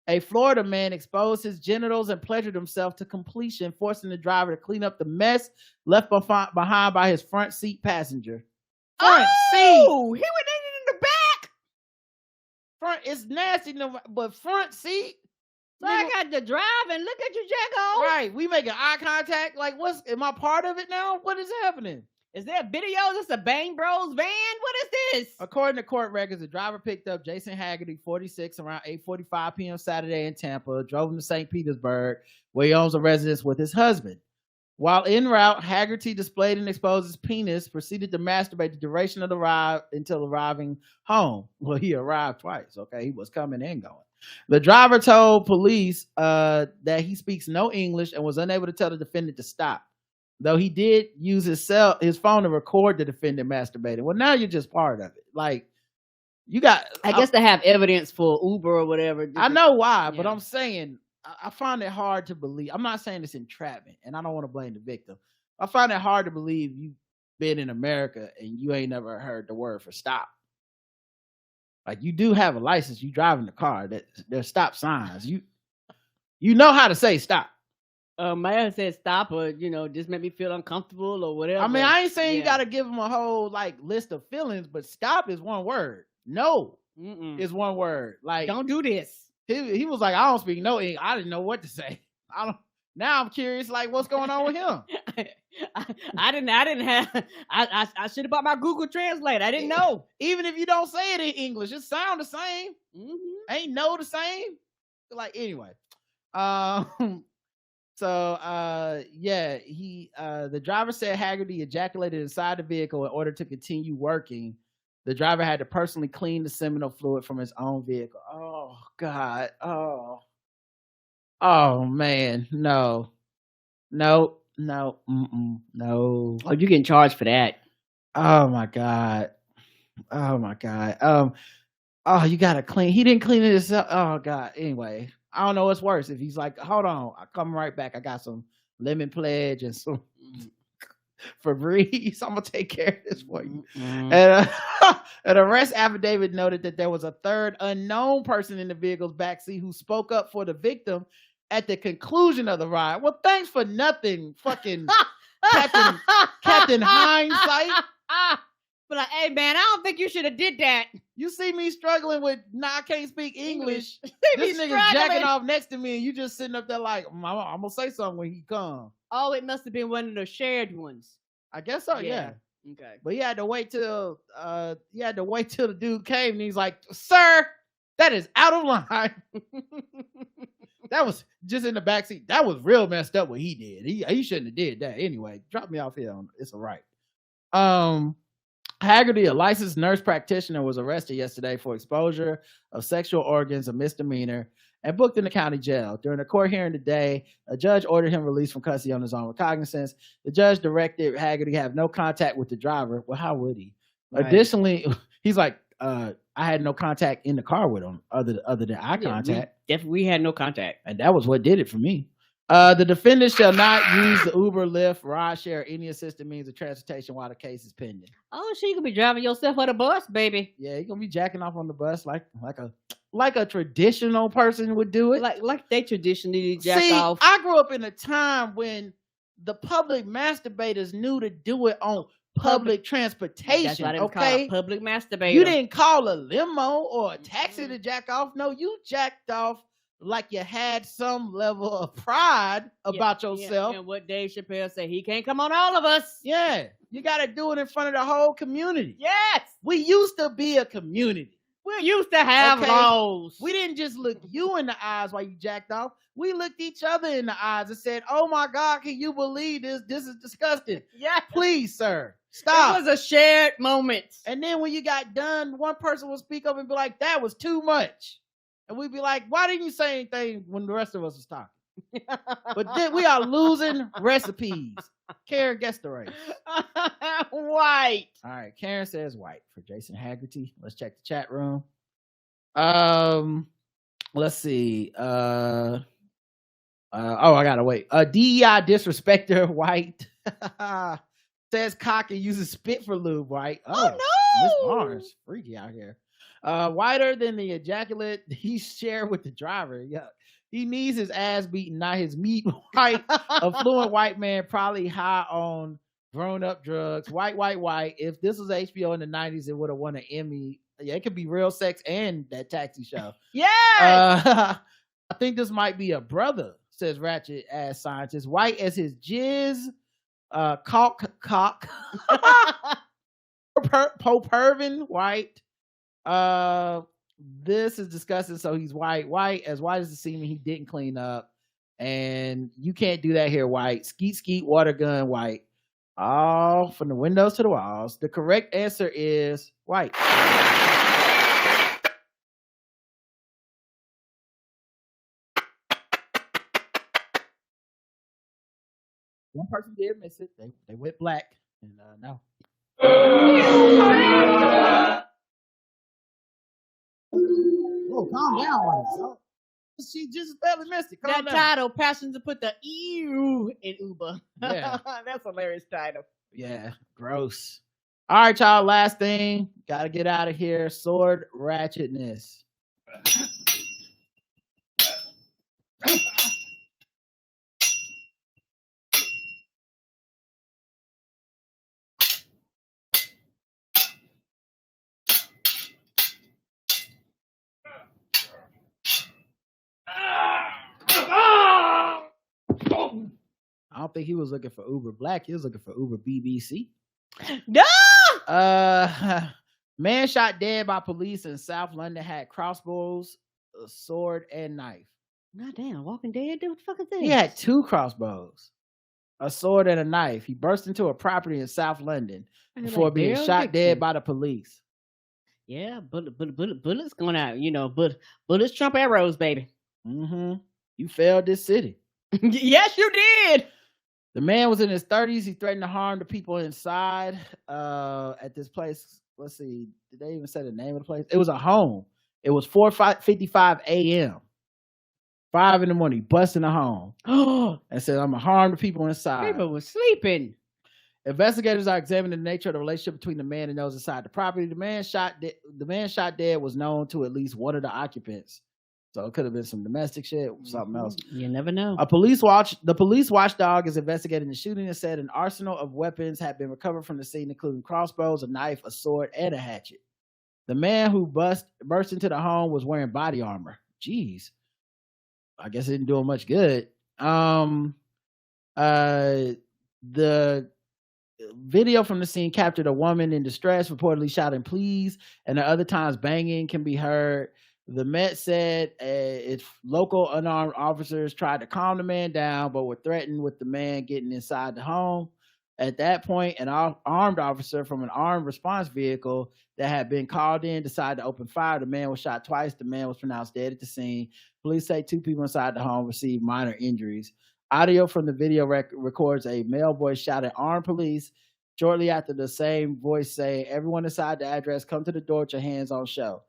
[SPEAKER 1] a Florida man exposed his genitals and pleasured himself to completion, forcing the driver to clean up the mess left behind by his front seat passenger. Front seat.
[SPEAKER 2] He went in the back.
[SPEAKER 1] Front, it's nasty, but front seat.
[SPEAKER 2] So I got to drive and look at you, Jacko.
[SPEAKER 1] Right, we making eye contact. Like, am I part of it now? What is happening?
[SPEAKER 2] Is there videos? Is a Bang Bros van? What is this?
[SPEAKER 1] According to court records, the driver picked up Jason Haggerty, 46, around 8:45 p.m. Saturday in Tampa, drove him to St. Petersburg, where he owns a residence with his husband. While en route, Haggerty displayed and exposed his penis, proceeded to masturbate the duration of the ride until arriving home. Well, he arrived twice, okay? He was coming and going. The driver told police that he speaks no English and was unable to tell the defendant to stop. Though he did use his phone to record the defendant masturbating. Well, now you're just part of it. Like, you got...
[SPEAKER 2] I guess to have evidence for Uber or whatever.
[SPEAKER 1] I know why, but I'm saying, I find it hard to believe. I'm not saying it's entrapment, and I don't want to blame the victim. I find it hard to believe you've been in America and you ain't never heard the word for stop. Like, you do have a license. You driving the car. There's stop signs. You know how to say stop.
[SPEAKER 2] Man said stop, or just make me feel uncomfortable or whatever.
[SPEAKER 1] I mean, I ain't saying you got to give him a whole list of feelings, but stop is one word. No is one word. Like,
[SPEAKER 2] don't do this.
[SPEAKER 1] He was like, I don't speak no English. I didn't know what to say. Now I'm curious, like, what's going on with him?
[SPEAKER 2] I didn't have. I should have bought my Google Translate. I didn't know.
[SPEAKER 1] Even if you don't say it in English, it sounds the same. Ain't no the same. Like, anyway. So, the driver said Haggerty ejaculated inside the vehicle in order to continue working. The driver had to personally clean the seminal fluid from his own vehicle. Oh, God. Oh, man. No. Oh,
[SPEAKER 2] you getting charged for that.
[SPEAKER 1] Oh, my God. Oh, you got to clean. He didn't clean it himself. Oh, God. Anyway. I don't know what's worse. If he's like, hold on, I'll come right back. I got some lemon pledge and some Febreze. I'm gonna take care of this for you. And an arrest affidavit noted that there was a third unknown person in the vehicle's backseat who spoke up for the victim at the conclusion of the ride. Well, thanks for nothing, fucking Captain Hindsight.
[SPEAKER 2] But like, hey man, I don't think you should have did that.
[SPEAKER 1] You see me struggling with, I can't speak English. This nigga's jacking off next to me and you just sitting up there like, I'm gonna say something when he comes.
[SPEAKER 2] Oh, it must have been one of the shared ones.
[SPEAKER 1] I guess so, yeah.
[SPEAKER 2] Okay.
[SPEAKER 1] But he had to wait till the dude came and he's like, sir, that is out of line. That was just in the backseat. That was real messed up what he did. He shouldn't have did that. Anyway, drop me off here. It's all right. Haggerty, a licensed nurse practitioner, was arrested yesterday for exposure of sexual organs, a misdemeanor, and booked in the county jail. During a court hearing today, a judge ordered him released from custody on his own recognizance. The judge directed Haggerty have no contact with the driver. Well, how would he? Right. Additionally, he's like, I had no contact in the car with him other than eye contact.
[SPEAKER 2] We had no contact.
[SPEAKER 1] And that was what did it for me. The defendant shall not use the Uber, Lyft, rideshare, or any assisted means of transportation while the case is pending.
[SPEAKER 2] Oh, you could be driving yourself on the bus, baby.
[SPEAKER 1] Yeah, you're gonna be jacking off on the bus like a traditional person would do it.
[SPEAKER 2] Like they traditionally jack off.
[SPEAKER 1] I grew up in a time when the public masturbators knew to do it on public transportation.
[SPEAKER 2] That's why they was called public masturbator.
[SPEAKER 1] You didn't call a limo or a taxi to jack off. No, you jacked off like you had some level of pride about yourself.
[SPEAKER 2] And what Dave Chappelle said, he can't come on all of us.
[SPEAKER 1] Yeah, you got to do it in front of the whole community.
[SPEAKER 2] Yes.
[SPEAKER 1] We used to be a community.
[SPEAKER 2] We used to have laws.
[SPEAKER 1] We didn't just look you in the eyes while you jacked off. We looked each other in the eyes and said, oh my God, can you believe this? This is disgusting.
[SPEAKER 2] Yeah.
[SPEAKER 1] Please, sir, stop.
[SPEAKER 2] It was a shared moment.
[SPEAKER 1] And then when you got done, one person would speak up and be like, that was too much. And we'd be like, why didn't you say anything when the rest of us was talking? But then we are losing recipes. Karen, guess the race.
[SPEAKER 2] White.
[SPEAKER 1] All right, Karen says white for Jason Haggerty. Let's check the chat room. Let's see. I gotta wait. DEI disrespecter, white. Says cock and uses spit for lube, white.
[SPEAKER 2] Oh no!
[SPEAKER 1] Miss Barnes, freaky out here. Whiter than the ejaculate he shared with the driver. Yeah, he needs his ass beaten, not his meat. White, a fluent white man, probably high on grown-up drugs. White. If this was HBO in the 90s, it would have won an Emmy. Yeah, it could be Real Sex and that Taxi show.
[SPEAKER 2] Yeah.
[SPEAKER 1] I think this might be a brother, says Ratchet ass scientist. White as his jizz, cock. Pervin, white. This is disgusting. So he's white as the semen he didn't clean up, and you can't do that here, white. Skeet, water gun, white. All from the windows to the walls. The correct answer is white. one person did miss it. They went black, and no. Oh, calm down on us. Oh, she just barely missed it. Calm
[SPEAKER 2] That
[SPEAKER 1] down.
[SPEAKER 2] title, passenger put the ew in Uber.
[SPEAKER 1] Yeah.
[SPEAKER 2] That's a hilarious title.
[SPEAKER 1] Yeah, gross. All right, y'all. Last thing, gotta get out of here. Sword ratchetness. I don't think he was looking for Uber Black. He was looking for Uber BBC.
[SPEAKER 2] No!
[SPEAKER 1] Man shot dead by police in South London had crossbows, a sword, and knife.
[SPEAKER 2] God damn, Walking Dead, dude, what the fuck is this?
[SPEAKER 1] He had 2 crossbows, a sword, and a knife. He burst into a property in South London before being shot dead by the police.
[SPEAKER 2] Yeah, bullets going out. You know, bullets trump arrows, baby.
[SPEAKER 1] Mm-hmm. You failed this city.
[SPEAKER 2] Yes, you did.
[SPEAKER 1] The man was in his 30s. He threatened to harm the people inside at this place. Let's see. Did they even say the name of the place? It was a home. It was 4:55 a.m. 5 in the morning. He busted in the home and said, "I'm going to harm the people inside."
[SPEAKER 2] People were sleeping.
[SPEAKER 1] Investigators are examining the nature of the relationship between the man and those inside the property. The man shot dead was known to at least one of the occupants. So it could have been some domestic shit, something else.
[SPEAKER 2] You never know.
[SPEAKER 1] The police watchdog is investigating the shooting and said an arsenal of weapons had been recovered from the scene, including crossbows, a knife, a sword, and a hatchet. The man who burst into the home was wearing body armor. Jeez. I guess it didn't do him much good. The video from the scene captured a woman in distress, reportedly shouting "please," and at other times banging can be heard. The Met said its local unarmed officers tried to calm the man down, but were threatened with the man getting inside the home. At that point, an armed officer from an armed response vehicle that had been called in decided to open fire. The man was shot twice. The man was pronounced dead at the scene. Police say 2 people inside the home received minor injuries. Audio from the video records a male voice shouting "armed police." Shortly after, the same voice saying, "Everyone inside the address, come to the door with your hands on show."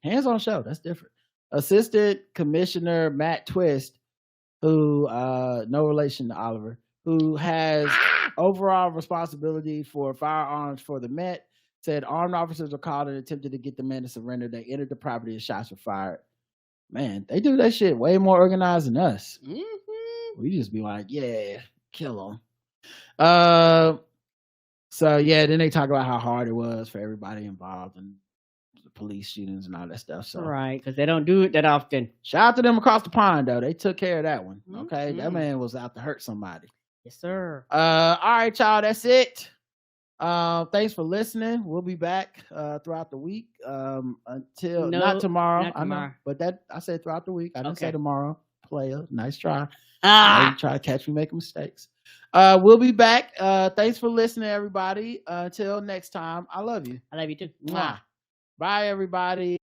[SPEAKER 1] Hands on show, that's different. Assistant Commissioner Matt Twist, who no relation to Oliver, who has overall responsibility for firearms for the Met, said armed officers were called and attempted to get the men to surrender. They entered the property and shots were fired. Man, they do that shit way more organized than us. Mm-hmm. We just be like, yeah, kill them. So yeah, then they talk about how hard it was for everybody involved and the police shootings and all that stuff. So
[SPEAKER 2] right, because they don't do it that often.
[SPEAKER 1] Shout out to them across the pond though. They took care of that one. Okay. That man was out to hurt somebody.
[SPEAKER 2] Yes, sir.
[SPEAKER 1] All right, y'all. That's it. Thanks for listening. We'll be back throughout the week. Until not tomorrow.
[SPEAKER 2] Not tomorrow.
[SPEAKER 1] I know, but that I said throughout the week. I didn't say tomorrow. Player. Nice try. Try to catch me making mistakes. We'll be back. Thanks for listening, everybody. Until next time. I love you.
[SPEAKER 2] I love you too.
[SPEAKER 1] Mwah. Bye, everybody.